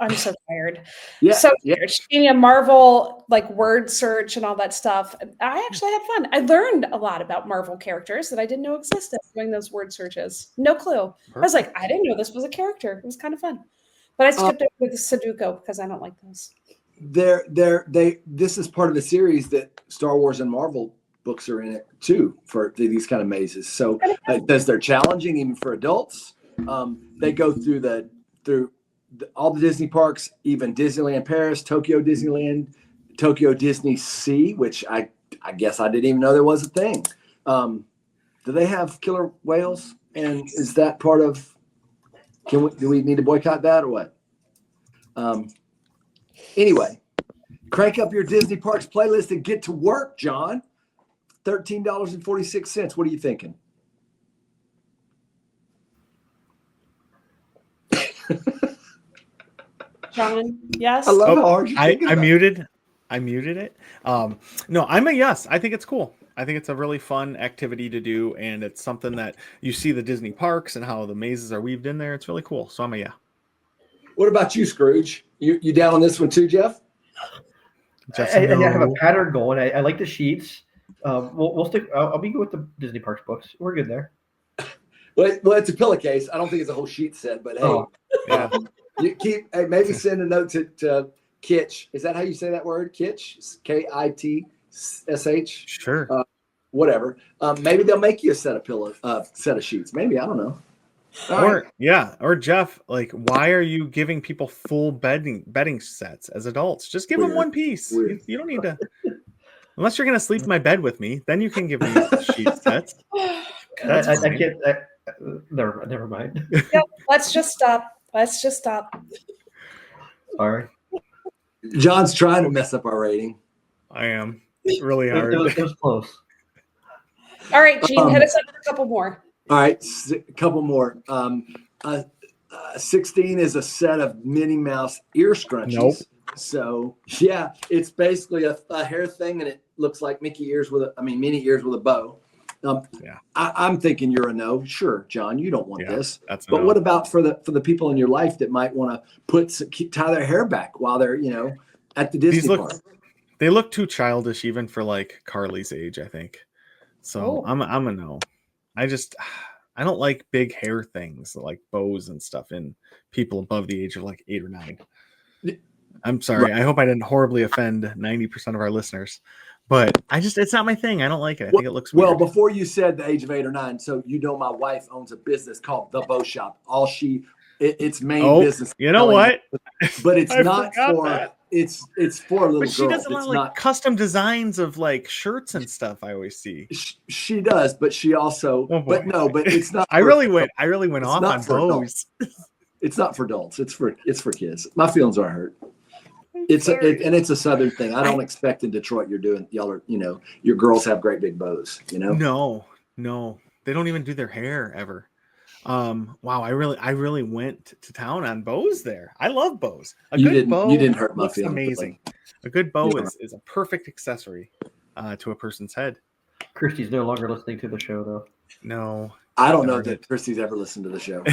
I'm so tired. Yeah. Tired. She gave me a Marvel like word search and all that stuff. I actually had fun. I learned a lot about Marvel characters that I didn't know existed doing those word searches. No clue. Perfect. I was like, I didn't know this was a character. It was kind of fun. But I skipped it with the Sudoku because I don't like those. This is part of the series that Star Wars and Marvel books are in it too for these kind of mazes. So because they're challenging even for adults, they go through all the Disney parks, even Disneyland Paris, Tokyo Disneyland, Tokyo Disney Sea, which I guess I didn't even know there was a thing. Do they have killer whales? And is that part of? Do we need to boycott that or what? Anyway, crank up your Disney Parks playlist and get to work, John. $13.46. What are you thinking? John, yes. I love how hard you think I muted it. No, I'm a yes. I think it's cool. I think it's a really fun activity to do, and it's something that you see the Disney parks and how the mazes are weaved in there. It's really cool. So I'm a yeah. What about you, Scrooge? You down on this one too, Jeff? I have a pattern going. I like the sheets. We'll stick. I'll be good with the Disney Parks books. We're good there. Well, it's a pillowcase. I don't think it's a whole sheet set, but hey, you keep. Hey, maybe send a note to Kitsch. Is that how you say that word? Kitsch, KITSH. Sure. Whatever. Maybe they'll make you a set of sheets. Maybe, I don't know. Or Jeff, like, why are you giving people full bedding sets as adults? Just give them one piece. You don't need to, unless you're gonna sleep in my bed with me. Then you can give me sheet sets. I can't. Never mind. Yep, let's just stop. Sorry. John's trying to mess up our rating. I am really hard. It was close. All right, Gene, hit us up with a couple more. All right, a couple more. 16 is a set of Minnie Mouse ear scrunchies. Nope. So yeah, it's basically a hair thing, and it looks like Minnie ears with a bow. Yeah. I'm thinking you're a no. Sure, John, you don't want Yeah, this. that's a But no. what about for the people in your life that might want to tie their hair back while they're at the Disney park? They look too childish even for like Carly's age, I think. So I'm a no. I don't like big hair things like bows and stuff in people above the age of like 8 or 9. I'm sorry. Right. I hope I didn't horribly offend 90% of our listeners, but it's not my thing. I don't like it. I think it looks weird. Well, before you said the age of 8 or 9, so my wife owns a business called The Bow Shop. Its main business. You know what? But it's not for that. It's for little but she girls. does a lot It's of like not custom designs of like shirts and stuff. I always see. She does, but she also. Oh, but no, but it's not. I really went it's off not on for bows. It's not for adults. It's for kids. My feelings are hurt. I'm And sorry. it's a Southern thing. I don't expect in Detroit y'all are your girls have great big bows. No, they don't even do their hair ever. Wow, I really went to town on bows there. I love bows. You Bow didn't hurt my looks feelings. amazing. A good bow Yeah. is a perfect accessory to a person's head. Christy's no longer listening to the show, though. No, I don't know darn that it. Christy's ever listened to the show.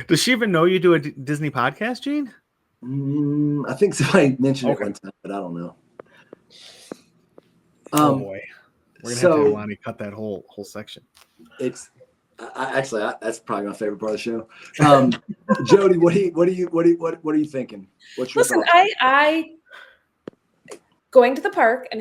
Does she even know you do a Disney podcast, Gene? I think somebody mentioned Okay. it one time, but I don't know. Oh boy, we're gonna have to have Lonnie cut that whole section. It's that's probably my favorite part of the show. Jody, what are you thinking? What's your Listen, thoughts? I going to the park and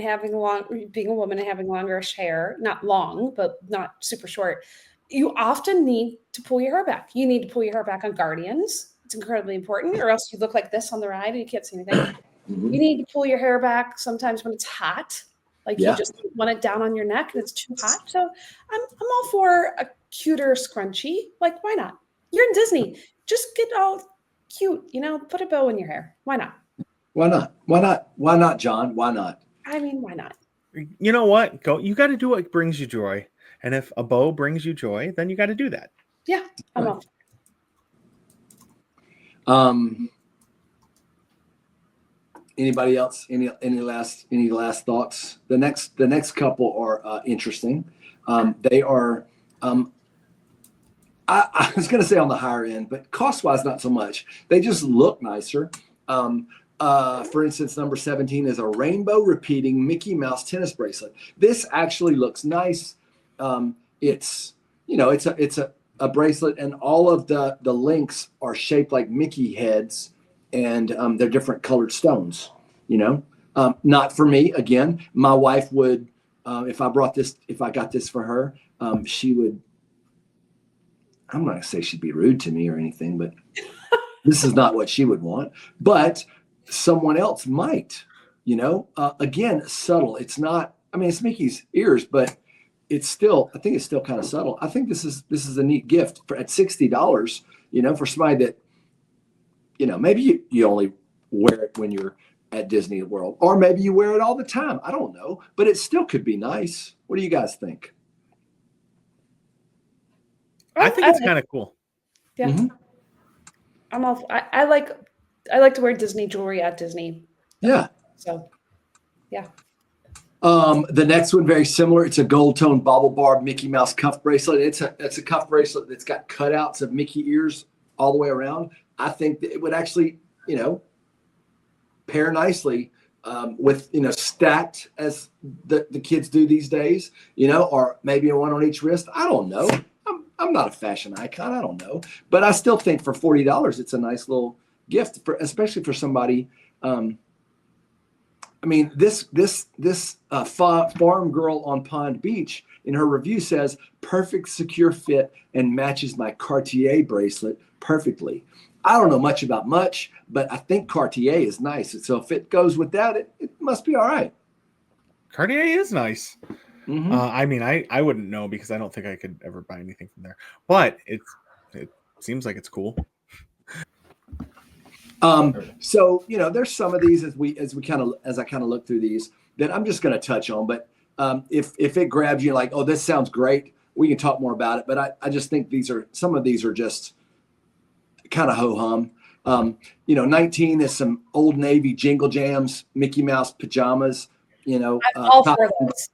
being a woman and having longerish hair, not long, but not super short. You often need to pull your hair back. You need to pull your hair back on Guardians. It's incredibly important, or else you look like this on the ride and you can't see anything. Mhm. You need to pull your hair back sometimes when it's hot. Like Yeah. you just want it down on your neck and it's too hot. So I'm all for a cuter scrunchie. Like, why not? You're in Disney. Just get all cute, put a bow in your hair. Why not? Why not? Why not? Why not, John? Why not? I mean, why not? You know what? You got to do what brings you joy. And if a bow brings you joy, then you got to do that. Yeah, I'm Right. all. Anybody else? Any last thoughts? The next couple are interesting. They are. I was going to say on the higher end, but cost wise, not so much. They just look nicer. For instance, number 17 is a rainbow repeating Mickey Mouse tennis bracelet. This actually looks nice. It's a bracelet, and all of the links are shaped like Mickey heads, and they're different colored stones. Not for me. Again, my wife would, if I got this for her, she would. I'm not gonna say she'd be rude to me or anything, but this is not what she would want. But someone else might. Again, subtle. It's not. I mean, it's Mickey's ears, but I think it's still kind of subtle. I think this is a neat gift at $60, for somebody that, maybe you only wear it when you're at Disney World, or maybe you wear it all the time. I don't know, but it still could be nice. What do you guys think? I think it's kind of cool. Yeah. Mm-hmm. I'm all. I like to wear Disney jewelry at Disney. Yeah. So, yeah. The next one, very similar. It's a gold tone bauble barb Mickey Mouse cuff bracelet. It's a cuff bracelet that's got cutouts of Mickey ears all the way around. I think that it would actually, pair nicely with, stacked as the kids do these days, or maybe one on each wrist. I don't know. I'm not a fashion icon. I don't know, but I still think for $40, it's a nice little gift especially for somebody. I mean, this farm girl on Pond Beach in her review says perfect secure fit and matches my Cartier bracelet perfectly. I don't know much about much, but I think Cartier is nice. So if it goes with that, it must be all right. Cartier is nice. Mm-hmm. I mean, I wouldn't know because I don't think I could ever buy anything from there. But it seems like it's cool. So there's some of these as I kind of look through these that I'm just going to touch on. But if it grabs you like, oh, this sounds great, we can talk more about it. But I just think some of these are just kind of ho hum. 19 is some Old Navy Jingle Jams, Mickey Mouse pajamas. I'm all for those.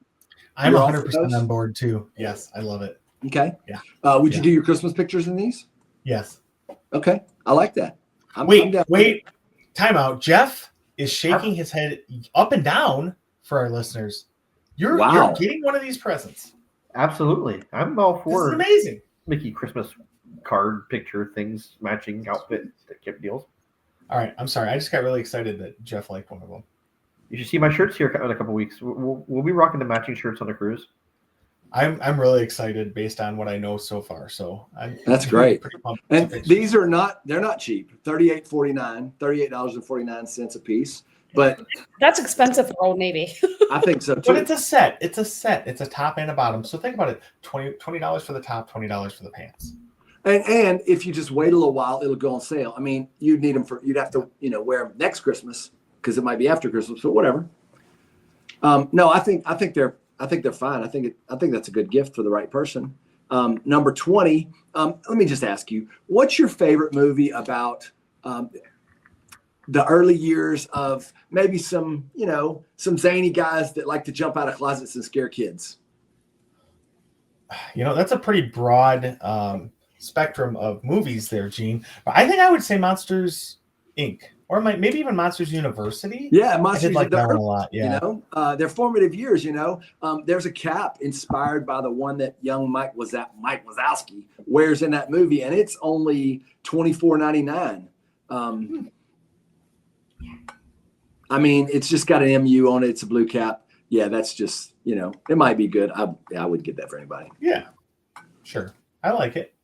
I'm You're all for 100% those? on board too. Yes, I love it. Okay. Yeah. Would Yeah. you do your Christmas pictures in these? Yes. Okay. I like that. I'm down. Wait. Time out. Jeff is shaking his head up and down for our listeners. You're getting one of these presents. Absolutely. I'm all for This is amazing. Mickey Christmas card picture things, matching outfit deals. All right. I'm sorry. I just got really excited that Jeff liked one of them. You should see my shirts here in a couple weeks. We'll be rocking the matching shirts on the cruise. I'm really excited based on what I know so far. So That's great. And they're not cheap. $38.49 a piece. But that's expensive for Old Navy. I think so too. But it's a set. It's a top and a bottom. So think about it: $20 for the top, $20 for the pants. And if you just wait a little while, it'll go on sale. I mean, you'd have to wear them next Christmas because it might be after Christmas, but whatever. No, I think they're fine. I think that's a good gift for the right person. Number 20. Let me just ask you, what's your favorite movie about the early years of maybe some zany guys that like to jump out of closets and scare kids? That's a pretty broad spectrum of movies there, Gene. But I think I would say Monsters Inc. or maybe even Monsters University. Yeah, Monsters like that one a lot. Yeah, their formative years. There's a cap inspired by the one that young Mike Wazowski wears in that movie, and it's only $24.99. I mean, it's just got an MU on it. It's a blue cap. Yeah, that's just it might be good. I would get that for anybody. Yeah, sure. I like it.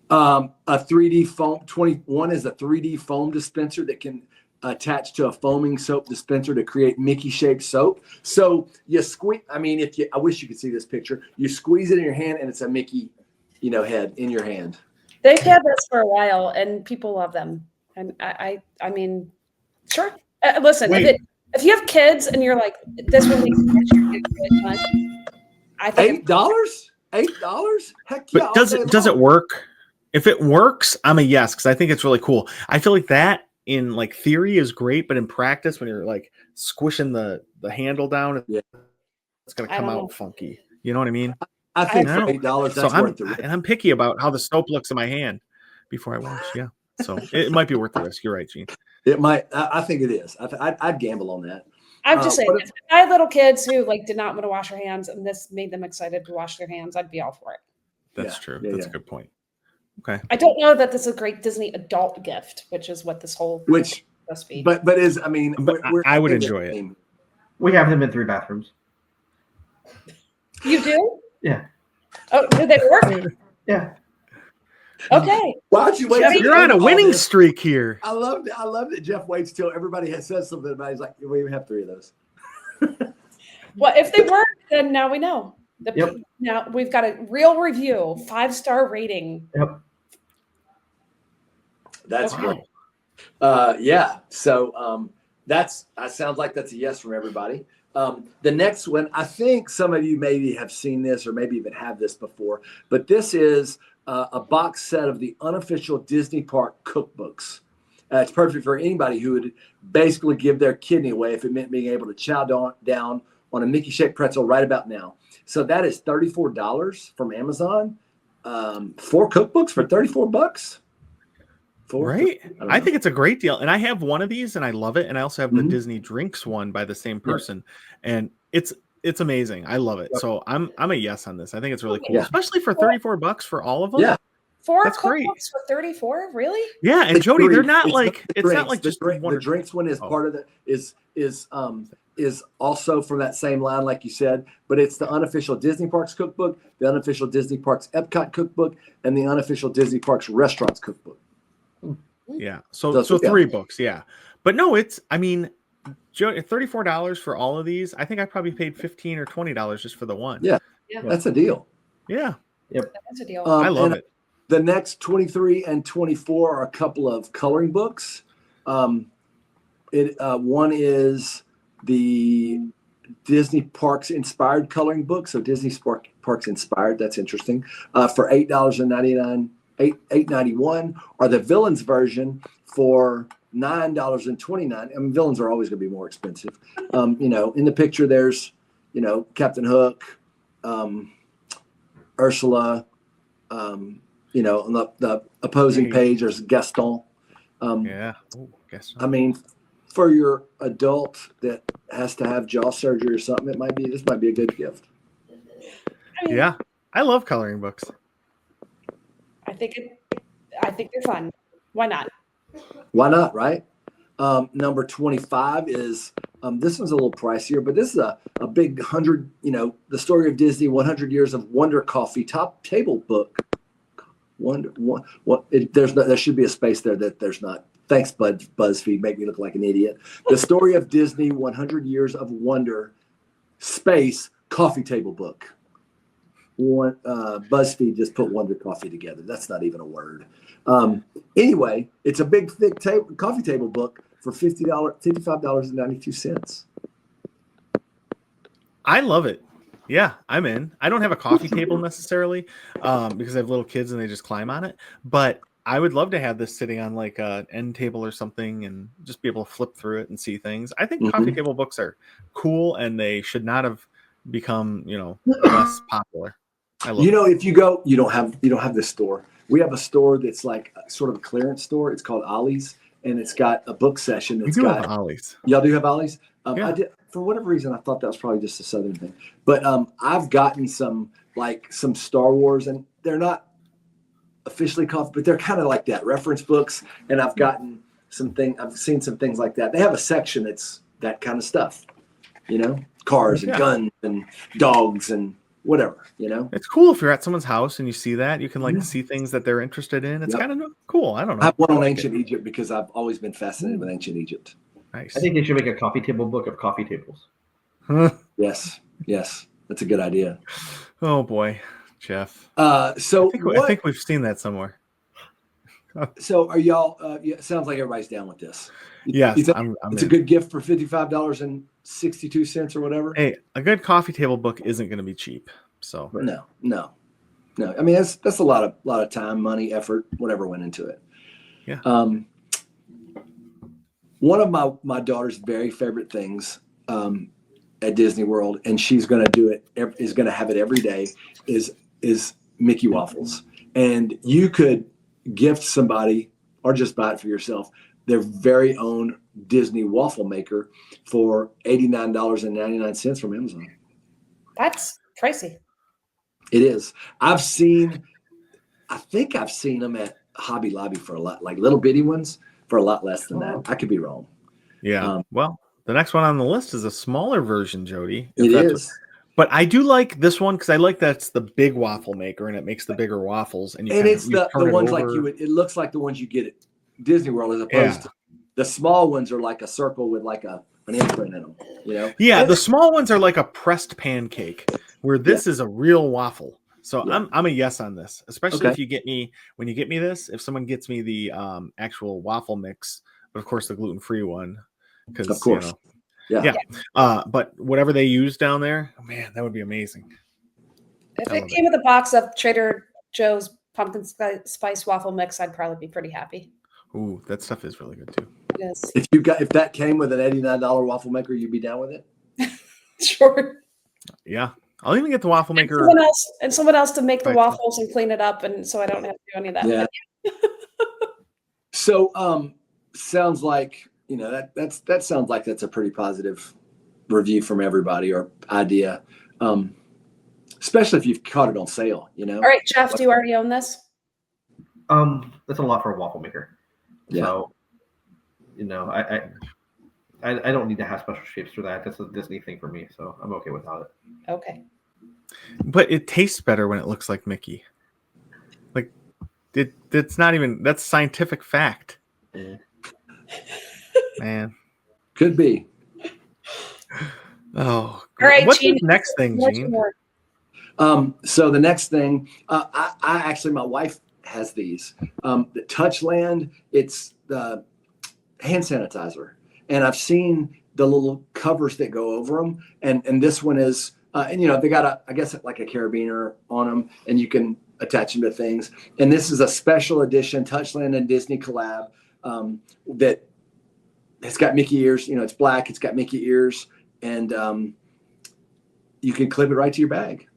A 3D foam 21 is a 3D foam dispenser that can attach to a foaming soap dispenser to create Mickey shaped soap. So you squeeze. I mean, I wish you could see this picture. You squeeze it in your hand, and it's a Mickey, head in your hand. They've had this for a while, and people love them. And I mean, sure. Listen, if you have kids and you're like, this will make really fun. I think $8. Heck yeah! But does it work? If it works, I'm a yes, because I think it's really cool. I feel like that in like theory is great, but in practice, when you're like squishing the handle down, it's gonna come out funky. You know what I mean? I think for $8, that's worth the risk. And I'm picky about how the soap looks in my hand before I wash. Yeah, so it might be worth the risk. You're right, Gene. It might. I think it is. I'd gamble on that. I'm just saying, if I had little kids who did not want to wash their hands, and this made them excited to wash their hands, I'd be all for it. That's true. That's a good point. Okay. I don't know that this is a great Disney adult gift, which is what this whole must be. But I mean, I would enjoy it. We have them in 3 bathrooms. You do? Yeah. Oh, do they work? Yeah. Okay. Why don't you wait? You're on a winning streak here. I love that Jeff waits till everybody has said something about it. He's like, we even have 3 of those. Well, if they work, then now we know. Yep. Now we've got a real review, 5-star rating. Yep. That's wow. great. Yeah. So that sounds like that's a yes from everybody. The next one, I think some of you maybe have seen this or maybe even have this before, but this is a box set of the unofficial Disney Park cookbooks. It's perfect for anybody who would basically give their kidney away if it meant being able to chow down on a Mickey-shaped pretzel right about now. So that is $34 from Amazon. 4 cookbooks for $34. Right? I think it's a great deal. And I have one of these and I love it. And I also have the Disney Drinks one by the same person. And it's amazing. I love it. So I'm a yes on this. I think it's really cool, especially for $34 for all of them. Yeah. 4 That's great. cookbooks for 34, really? Yeah, and Jody, they're not it's like the it's drinks. not like just one. The drinks one is part of the is also from that same line, like you said, but it's the unofficial Disney Parks cookbook, the unofficial Disney Parks Epcot cookbook, and the unofficial Disney Parks Restaurants cookbook. Yeah, so 3 books, yeah, but no, $34 for all of these. I think I probably paid $15 or $20 just for the one. Yeah, that's a deal. Yeah, yep, that's a deal. I love it. The next 23 and 24 are a couple of coloring books. One is the Disney Parks Inspired coloring book. So Disney Parks Inspired, that's interesting. For $8.91, or the Villains version for $9.29. I mean, Villains are always going to be more expensive. In the picture, there's Captain Hook, Ursula. On the opposing page, there's Gaston. Yeah. Oh, guess I mean, for your adult that has to have jaw surgery or something, this might be a good gift. Yeah. I love coloring books. I think they're fun. Why not? Why not, right? Number 25 is this one's a little pricier, but this is a big 100, the story of Disney, 100 years of Wonder Coffee top table book. There should be a space there that there's not. Thanks, BuzzFeed. Make me look like an idiot. The story of Disney, 100 years of wonder, space, coffee table book. BuzzFeed just put Wonder Coffee together. That's not even a word. Anyway, it's a big, thick coffee table book for $55.92. I love it. Yeah, I'm in. I don't have a coffee table necessarily because I have little kids and they just climb on it. But I would love to have this sitting on like an end table or something and just be able to flip through it and see things. I think coffee table books are cool and they should not have become, less popular. I love it. If you go, you don't have this store. We have a store that's like sort of a clearance store. It's called Ollie's, and it's got a book session. We do have Ollie's. Y'all do have Ollie's? Yeah. I did, for whatever reason, I thought that was probably just a Southern thing. But I've gotten some Star Wars, and they're not officially coffee, but they're kind of like that, reference books. And I've gotten I've seen some things like that. They have a section that's that kind of stuff, cars and guns and dogs and whatever, It's cool if you're at someone's house and you see that. You can see things that they're interested in. It's kind of cool. I don't know. I have one on ancient Egypt because I've always been fascinated with ancient Egypt. Nice. I think they should make a coffee table book of coffee tables. Yes. That's a good idea. Oh boy, Jeff. I think we've seen that somewhere. So are y'all? It sounds like everybody's down with this. Yes, it's I'm a good gift for $55.62 or whatever. Hey, a good coffee table book isn't going to be cheap. So no. I mean, that's a lot of time, money, effort, whatever went into it. Yeah. One of my daughter's very favorite things at Disney World, and she's going to do it. Is going to have it every day. Is Mickey waffles, and you could gift somebody or just buy it for yourself their very own Disney waffle maker for $89.99 from Amazon. That's pricey. It is. I think I've seen them at Hobby Lobby for a lot, like little bitty ones for a lot less than that. I could be wrong. Yeah. Well, the next one on the list is a smaller version, Jody. It is. But I do like this one because I like that's the big waffle maker and it makes the bigger waffles. And it's the ones like it looks like the ones you get at Disney World as opposed to the small ones are like a circle with like an imprint in them, Yeah, the small ones are like a pressed pancake where this is a real waffle. So I'm a yes on this, especially if when you get me this, if someone gets me the actual waffle mix, but of course the gluten-free one, because of course. But whatever they use down there, man, that would be amazing. If it came with a box of Trader Joe's pumpkin spice waffle mix, I'd probably be pretty happy. Ooh, that stuff is really good too. It is. If that came with an $89 waffle maker, you'd be down with it? Sure. Yeah. I'll even get the waffle maker. Someone else to make the waffles and clean it up, and so I don't have to do any of that. Yeah. So sounds like that sounds like that's a pretty positive review from everybody or idea, especially if you've caught it on sale. All right, Jeff, do you already own this? That's a lot for a waffle maker. Yeah. So, I don't need to have special shapes for that. That's a Disney thing for me, so I'm okay without it. Okay. But it tastes better when it looks like Mickey. Like it's not even that's scientific fact. Yeah. Man. Could be. Oh, all right. What's Gene, the next thing, Gene? So the next thing, I actually, my wife has these. The Touchland, it's the hand sanitizer, and I've seen the little covers that go over them, and this one is, they got I guess like a carabiner on them, and you can attach them to things. And this is a special edition Touchland and Disney collab that it's got Mickey ears. It's black. It's got Mickey ears, and you can clip it right to your bag.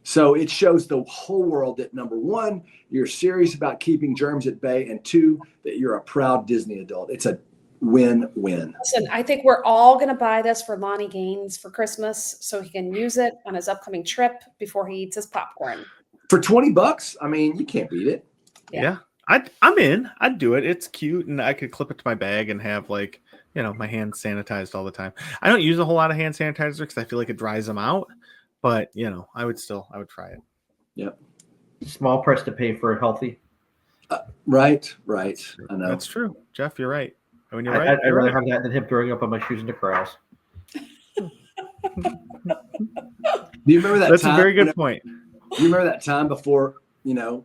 So it shows the whole world that, number one, you're serious about keeping germs at bay, and two, that you're a proud Disney adult. It's a win-win. Listen, I think we're all going to buy this for Lonnie Gaines for Christmas so he can use it on his upcoming trip before he eats his popcorn. For $20, I mean, you can't beat it. Yeah. I'm in. I'd do it. It's cute, and I could clip it to my bag and have, like, you know, my hands sanitized all the time. I don't use a whole lot of hand sanitizer because I feel like it dries them out. But, you know, I would try it. Yep. Small price to pay for healthy. Right. I know. That's true. Jeff, you're right. When you're I'd rather have that than him throwing up on my shoes in the corrals. Do you remember that That's time? a very good point. Do you remember that time before, you know,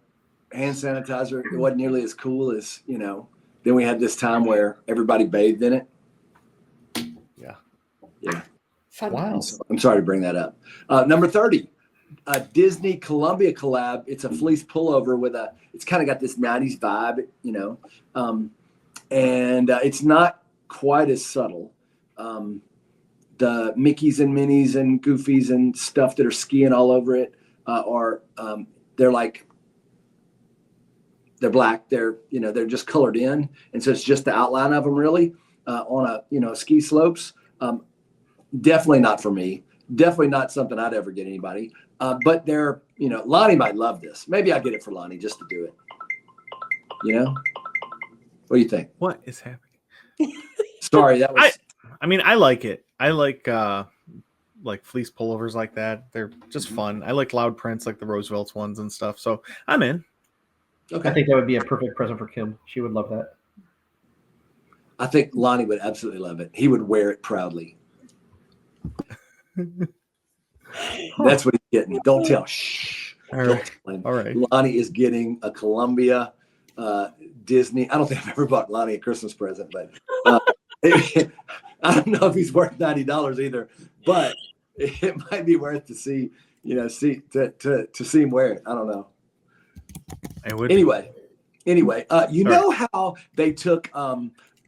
hand sanitizer, it wasn't nearly as cool as, you know, then we had this time where everybody bathed in it. Yeah. Fun Wow. times. I'm sorry to bring that up. Number 30, a Disney Columbia collab. It's a fleece pullover it's kind of got this 90s vibe, you know, and it's not quite as subtle. The Mickeys and Minnies and Goofies and stuff that are skiing all over it they're black. They're just colored in. And so it's just the outline of them really on ski slopes. Definitely not for me. Definitely not something I'd ever get anybody. But they're, Lonnie might love this. Maybe I'll get it for Lonnie just to do it. What do you think? What is happening? Sorry, that was. I mean, I like it. I like fleece pullovers like that. They're just fun. I like loud prints like the Roosevelt's ones and stuff. So I'm in. Okay. I think that would be a perfect present for Kim. She would love that. I think Lonnie would absolutely love it. He would wear it proudly. That's what he's getting. Don't tell. Shh. All right. All right. Lonnie is getting a Columbia Disney. I don't think I've ever bought Lonnie a Christmas present, but I don't know if he's worth $90 either. But it might be worth to see him wear it. I don't know. It would. Anyway, know how they took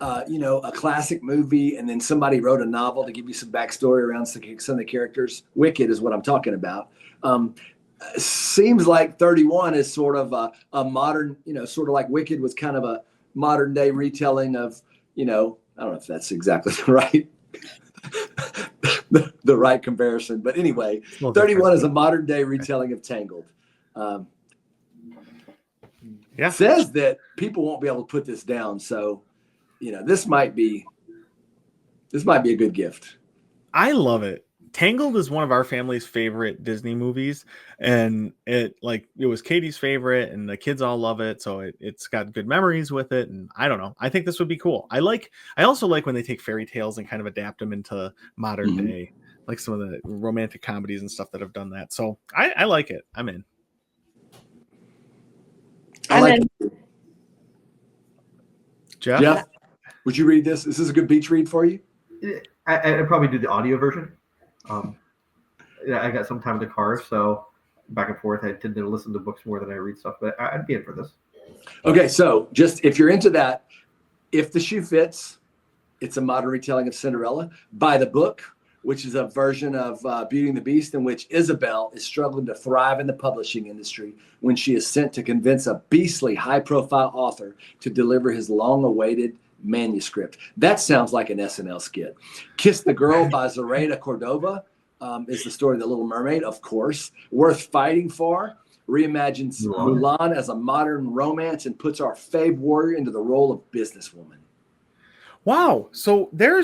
a classic movie and then somebody wrote a novel to give you some backstory around some of the characters? Wicked is what I'm talking about. Seems like 31 is sort of a modern, sort of like Wicked was kind of a modern day retelling of, I don't know if that's exactly the right comparison, but anyway, 31 is a modern day retelling of Tangled. Yeah. Says that people won't be able to put this down. So, this might be a good gift. I love it. Tangled is one of our family's favorite Disney movies, and it was Katie's favorite, and the kids all love it. So it's got good memories with it. And I don't know. I think this would be cool. I also like when they take fairy tales and kind of adapt them into modern day, like some of the romantic comedies and stuff that have done that. So I like it. I'm in. Jeff, would you read this? Is this a good beach read for you? I'd probably do the audio version. I got some time in the car, so back and forth. I tend to listen to books more than I read stuff, but I'd be in for this. Okay, so just if you're into that, If the Shoe Fits, it's a modern retelling of Cinderella by the book, which is a version of Beauty and the Beast, in which Isabel is struggling to thrive in the publishing industry when she is sent to convince a beastly high-profile author to deliver his long-awaited manuscript. That sounds like an SNL skit. Kiss the Girl by Zoraida Cordova is the story of the Little Mermaid, of course. Worth Fighting For reimagines Mulan as a modern romance and puts our fave warrior into the role of businesswoman. Wow. So there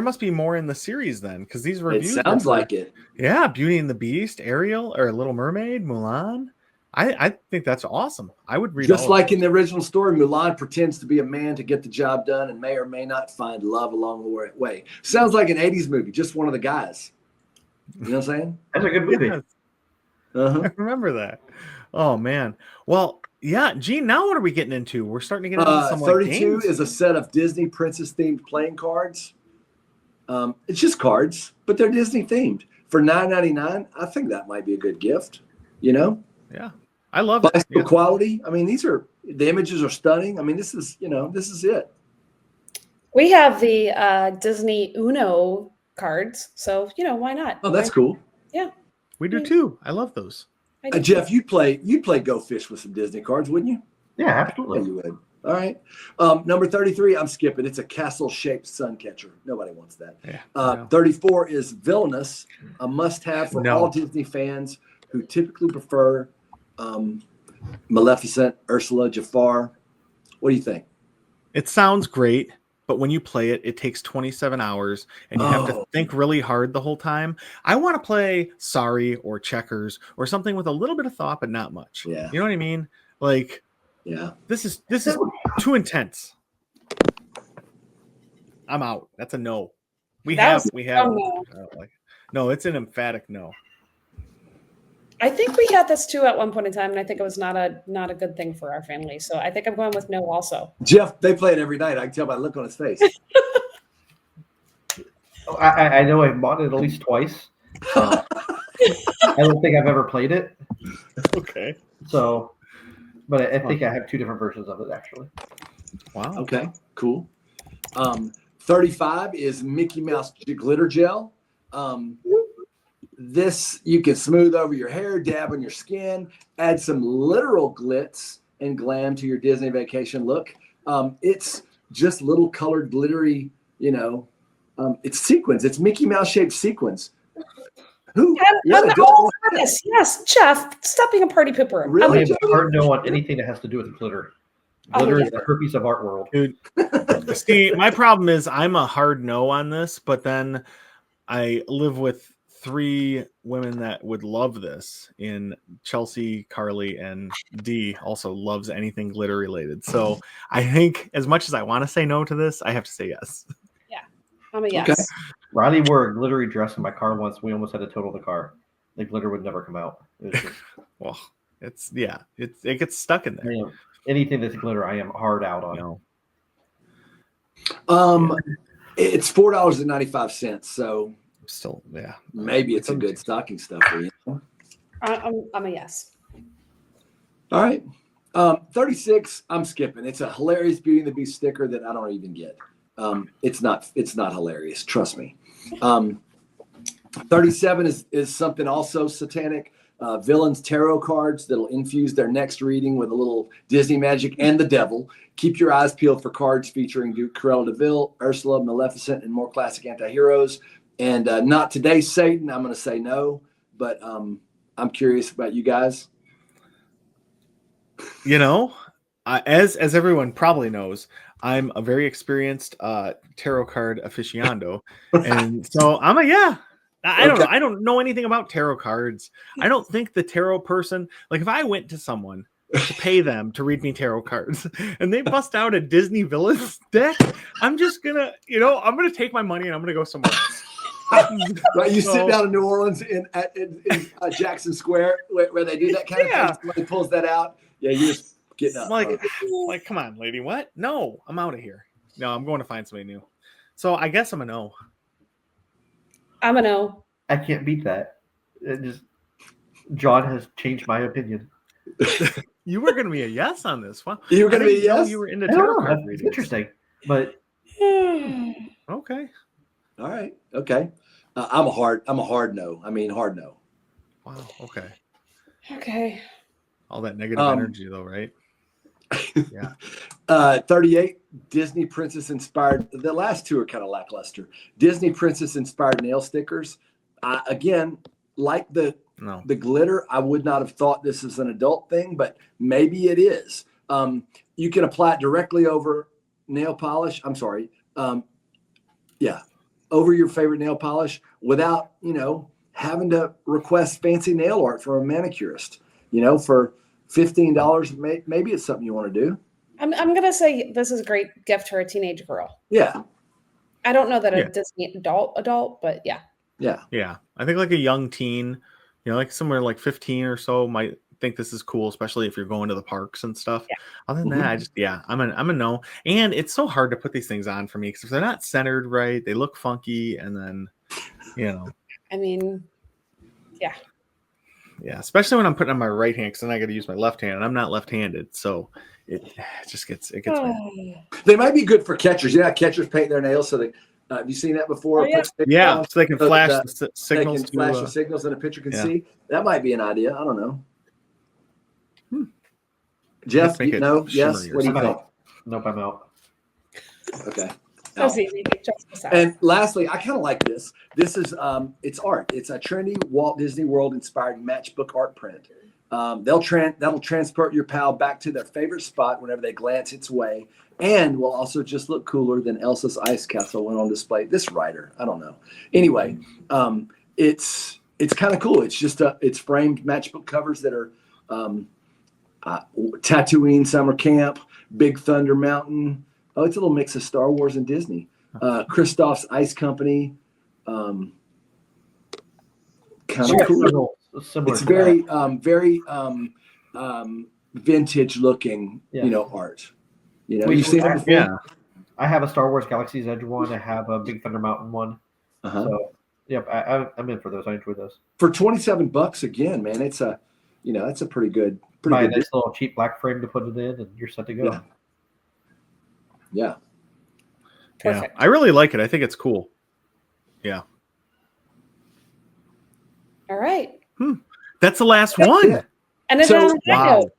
must be more in the series then, because these reviews. It sounds like it. Yeah, Beauty and the Beast, Ariel, or Little Mermaid, Mulan. I think that's awesome. I would read. Just like in the original story, Mulan pretends to be a man to get the job done and may or may not find love along the way. Sounds like an 80s movie, just one of the guys. You know what I'm saying? That's a good movie. Yes. I remember that. Oh, man. Well, yeah, Gene, now what are we getting into? We're starting to get into some 32 games. is a set of Disney princess-themed playing cards. It's just cards, but they're Disney-themed. For $9.99, I think that might be a good gift, Yeah, I love it. Bicycle quality. I mean, the images are stunning. I mean, this is it. We have the Disney Uno cards, so why not? Oh, that's cool. Yeah. We do too. I love those. I do. Jeff, you'd play Go Fish with some Disney cards, wouldn't you? Yeah, Yeah, absolutely. you would. All right. Number 33, I'm skipping. It's a castle-shaped sun catcher. Nobody wants that. Yeah. No. 34 is Villainous, a must-have for No. all Disney fans who typically prefer Maleficent, Ursula, Jafar. What do you think? It sounds great, but when you play it, it takes 27 hours and you have to Oh. think really hard the whole time. I want to play Sorry or Checkers or something with a little bit of thought, but not much. Yeah. You know what I mean? Like, Yeah. this is too intense. I'm out. That's a no. We have. no. No, it's an emphatic no. I think we had this too at one point in time, and I think it was not a good thing for our family. So I think I'm going with no also. Jeff, they play it every night. I can tell by the look on his face. I know I've bought it at least twice. I don't think I've ever played it. Okay. So, but I think I have two different versions of it actually. Wow. Okay, cool. 35 is Mickey Mouse Glitter Gel. This you can smooth over your hair, dab on your skin, add some literal glitz and glam to your Disney vacation look. It's just little colored glittery, it's sequins. It's Mickey Mouse shaped sequins. Who? I'm all for this. Yes, Jeff, stop being a party pooper. Really? I am hard no on anything that has to do with glitter. Glitter is the herpes of art world. Dude, see, my problem is I'm a hard no on this, but then I live with 3 women that would love this in Chelsea, Carly, and Dee also loves anything glitter related. So I think as much as I want to say no to this, I have to say yes. Yeah, I'm a yes. Okay. Riley wore a glittery dress in my car once. We almost had to total the car. The glitter would never come out. It was just, Well, it gets stuck in there. anything that's glitter, I am hard out on. It's $4.95. So Still, yeah. maybe it's a good stocking stuffer. I'm a yes. All right. 36, I'm skipping. It's a hilarious Beauty and the Beast sticker that I don't even get. It's not hilarious. Trust me. 37 is something also satanic. Villains tarot cards that'll infuse their next reading with a little Disney magic and the devil. Keep your eyes peeled for cards featuring Duke Cruella de Vil, Ursula, Maleficent, and more classic anti-heroes. And not today, Satan. I'm going to say no, but I'm curious about you guys. As everyone probably knows, I'm a very experienced tarot card aficionado, and so I'm a yeah. I don't know. I don't know anything about tarot cards. I don't think the tarot person, like if I went to someone to pay them to read me tarot cards and they bust out a Disney Villains deck, I'm just gonna, I'm gonna take my money and I'm gonna go somewhere else. Right, you sit down in New Orleans in Jackson Square where they do that kind of thing. Somebody pulls that out. Yeah, you're just getting up. Like, come on, lady. What? No, I'm out of here. No, I'm going to find somebody new. So I guess I'm a no. I'm a no. I can't beat that. John has changed my opinion. You were going to be a yes on this one. You were going to be a yes? You were into tarot card That's readings. interesting, but Okay. All right. Okay. I'm a hard no. I mean, hard no. Wow. Okay. Okay. All that negative energy, though, right? Yeah. 38 Disney princess inspired. The last two are kind of lackluster. Disney princess inspired nail stickers. Again, like the glitter, I would not have thought this is an adult thing, but maybe it is. You can apply it directly over nail polish. I'm sorry. Over your favorite nail polish without, having to request fancy nail art from a manicurist. For $15, maybe it's something you want to do. I'm gonna say this is a great gift for a teenage girl. Yeah. I don't know that a Disney adult, but yeah. Yeah. Yeah. I think like a young teen, like somewhere like 15 or so might think this is cool, especially if you're going to the parks and stuff. Yeah. Other than that, I'm a no. And it's so hard to put these things on for me because if they're not centered right, they look funky, and then, I mean, yeah. Yeah, especially when I'm putting on my right hand because then I got to use my left hand, and I'm not left-handed, so it just gets bad. They might be good for catchers. Catchers paint their nails so they Have you seen that before? Oh, yeah. Put stickers Yeah, on so they can so flash that the they signals can flash the to. signals and a pitcher can yeah. see. That might be an idea. I don't know. Hmm. Jeff, Make it no, yes. shimmery or What do you I'm think? out. Nope, I'm out. Okay. That was easy. Just this out. And lastly, I kind of like this. This is it's art. It's a trendy Walt Disney World inspired matchbook art print. That'll transport your pal back to their favorite spot whenever they glance its way, and will also just look cooler than Elsa's ice castle when on display. This writer, I don't know. Anyway, it's kind of cool. It's just it's framed matchbook covers that are Tatooine Summer Camp, Big Thunder Mountain. Oh, it's a little mix of Star Wars and Disney. Kristoff's Ice Company. Kind of cool. Similar It's to very, that. very vintage looking, Yeah. art. You've We- seen it before? Yeah. I have a Star Wars Galaxy's Edge one. I have a Big Thunder Mountain one. Uh-huh. So, yep, I'm in for those. I enjoy those. For $27 again, man, it's a pretty good, Buy a deal. nice little cheap black frame to put it in, and you're set to go. Yeah. Yeah. Perfect. I really like it. I think it's cool. Yeah. All right. That's the last That's one. it. And it's So- on the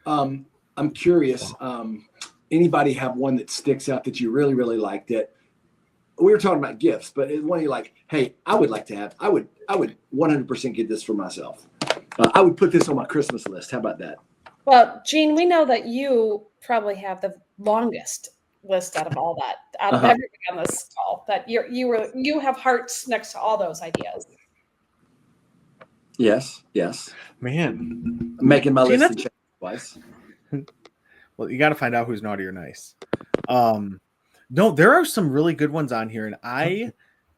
Wow. I'm curious. Anybody have one that sticks out that you really, really liked it? We were talking about gifts, but it's one you're like, hey, I would 100% get this for myself. I would put this on my Christmas list. How about that? Well, Gene, we know that you probably have the longest list out of all that, out of Uh-huh. everything on this call. That you have hearts next to all those ideas. Yes. Man. I'm making my See, list that's- and check it twice. Well, you got to find out who's naughty or nice. No, there are some really good ones on here, and I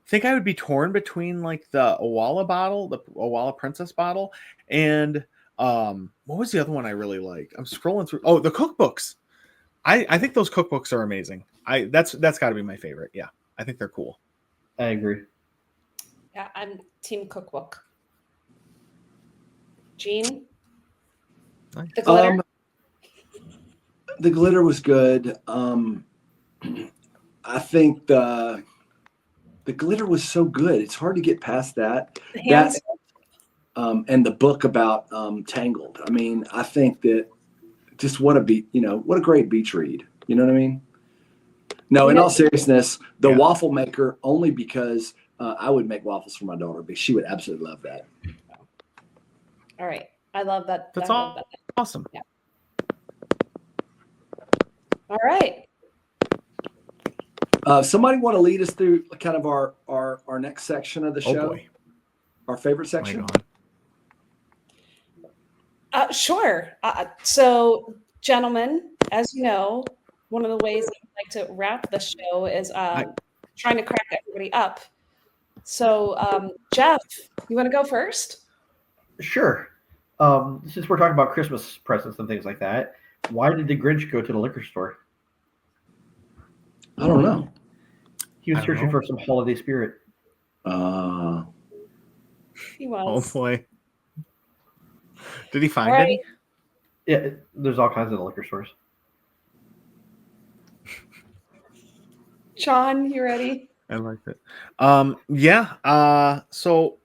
think I would be torn between like the Owala bottle, the Owala Princess bottle, and what was the other one I really like? I'm scrolling through. Oh, the cookbooks. I think those cookbooks are amazing. That's got to be my favorite. Yeah, I think they're cool. I agree. Yeah, I'm team cookbook. Gene, Nice. the glitter. The glitter was good. I think the glitter was so good. It's hard to get past that. The hands. And the book about Tangled. I mean, I think that just what a great beach read. You know what I mean? No, in all seriousness, the waffle maker only because I would make waffles for my daughter, but she would absolutely love that. All right. I love that. That's I love that. awesome. All right. Somebody want to lead us through kind of our next section of the Oh show? boy. Our favorite Right section? on. Sure. So, gentlemen, as you know, one of the ways that we like to wrap the show is trying to crack everybody up. So, Jeff, you want to go first? Sure. Since we're talking about Christmas presents and things like that, why did the Grinch go to the liquor store? I don't know. He was I don't searching know. for some holiday spirit. He Oh was. boy. Did he find All right. any? Yeah, there's all kinds of liquor stores. John, you ready? I liked it. Yeah. So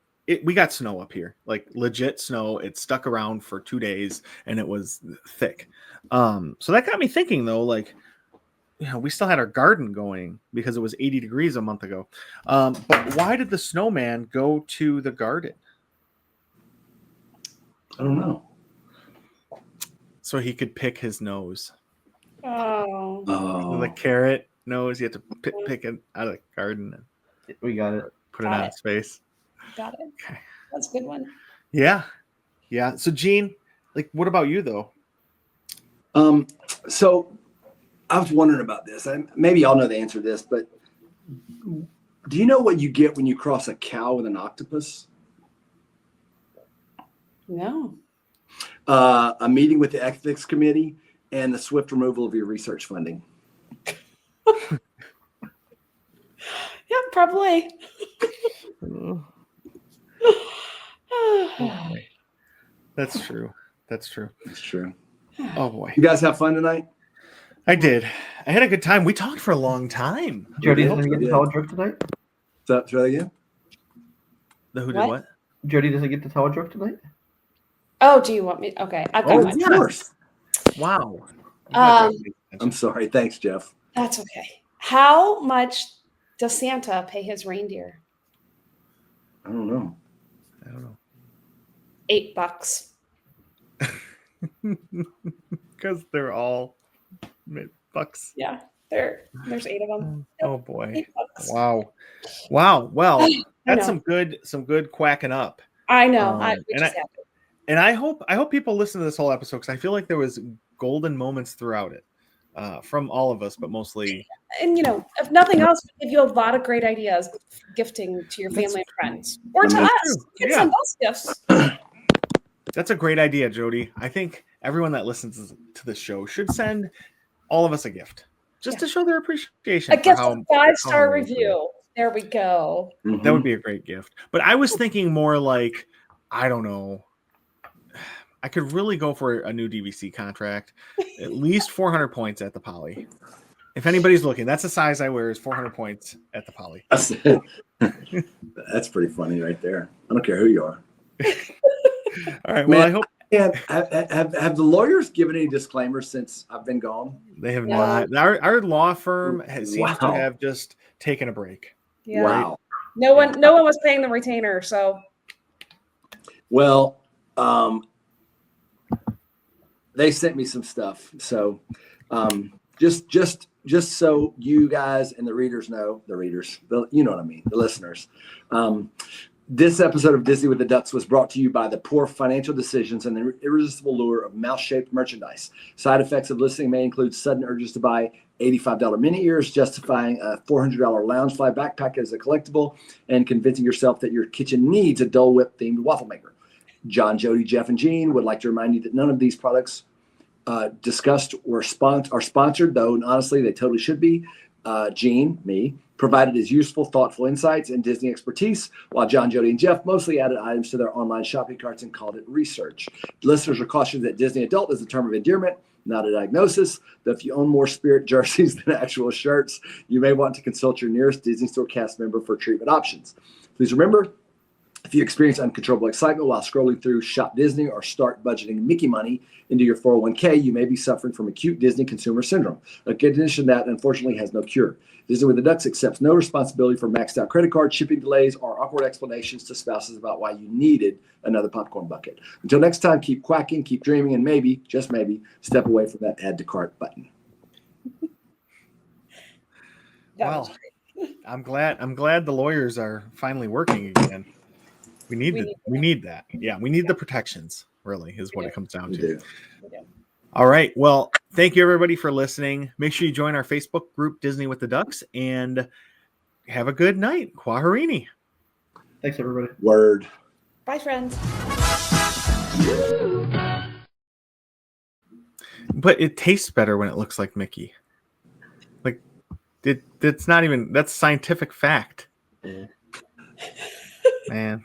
we got snow up here, like legit snow. It stuck around for 2 days and it was thick. So that got me thinking though, like, we still had our garden going because it was 80 degrees a month ago. But why did the snowman go to the garden? I don't know. So he could pick his nose. Oh. The carrot nose, you have to pick it out of the garden and We got it. put it Got on it. its face. Got it. Okay. That's a good one. Yeah. So Gene, like, what about you though? So I was wondering about this. Maybe y'all know the answer to this, but do you know what you get when you cross a cow with an octopus? No. A meeting with the ethics committee and the swift removal of your research funding. Yeah, probably. That's true. That's true. That's true. Oh boy. You guys have fun tonight? I did. I had a good time. We talked for a long time. Jody did. doesn't get We to did. tell a joke tonight. So, try that again. The who did What? what? Jody doesn't get to tell a joke tonight. Oh, do you want me? Okay, I've got Oh, mine. of course. Wow. I'm sorry. Thanks, Jeff. That's okay. How much does Santa pay his reindeer? I don't know. I don't know. $8. Because they're all bucks. Yeah, there's 8 of them. Oh boy. $8. Wow. Well, I that's know. some good quacking up. I know. We and just have to. And I hope people listen to this whole episode because I feel like there was golden moments throughout it, from all of us, but mostly. And if nothing else, we give you a lot of great ideas for gifting to your family and friends, or to us. true. You can Yeah. send us gifts. That's a great idea, Jody. I think everyone that listens to this show should send all of us a gift, just to show their appreciation. A gift, a 5-star review. There we go. That would be a great gift. But I was thinking more like, I don't know. I could really go for a new DVC contract, at least 400 points at the Poly. If anybody's looking, that's the size I wear is 400 points at the Poly. That's pretty funny right there. I don't care who you are. All right. Well, Man, I hope have the lawyers given any disclaimers since I've been gone? they have Yeah. not. Our law firm seems to Wow. have just taken a break. Yeah. Wow. No one was paying the retainer, so Well, they sent me some stuff. So just so you guys and the readers know, you know what I mean, the listeners. This episode of Disney with the Ducks was brought to you by the poor financial decisions and the irresistible lure of mouse-shaped merchandise. Side effects of listening may include sudden urges to buy $85 mini ears, justifying a $400 Loungefly backpack as a collectible, and convincing yourself that your kitchen needs a Dole Whip-themed waffle maker. John, Jody, Jeff, and Gene would like to remind you that none of these products discussed are sponsored, though honestly they totally should be. Gene, me, provided his useful, thoughtful insights and Disney expertise, while John, Jody, and Jeff mostly added items to their online shopping carts and called it research. Listeners are cautioned that Disney adult is a term of endearment, not a diagnosis. Though if you own more Spirit jerseys than actual shirts, you may want to consult your nearest Disney Store cast member for treatment options. Please remember, if you experience uncontrollable excitement while scrolling through Shop Disney or start budgeting Mickey money into your 401k, you may be suffering from acute Disney consumer syndrome, a condition that unfortunately has no cure. Disney with the Ducks accepts no responsibility for maxed out credit card, shipping delays, or awkward explanations to spouses about why you needed another popcorn bucket. Until next time, keep quacking, keep dreaming, and maybe, just maybe, step away from that add to cart button. that was Wow. great. I'm glad the lawyers are finally working again. We need that. Yeah, we need the protections, really, is what it comes down We to. do. All right. Well, thank you everybody for listening. Make sure you join our Facebook group, Disney with the Ducks, and have a good night. Kwaherini. Thanks, everybody. Word. Bye, friends. But it tastes better when it looks like Mickey. Like that's not even, that's scientific fact. Yeah. Man.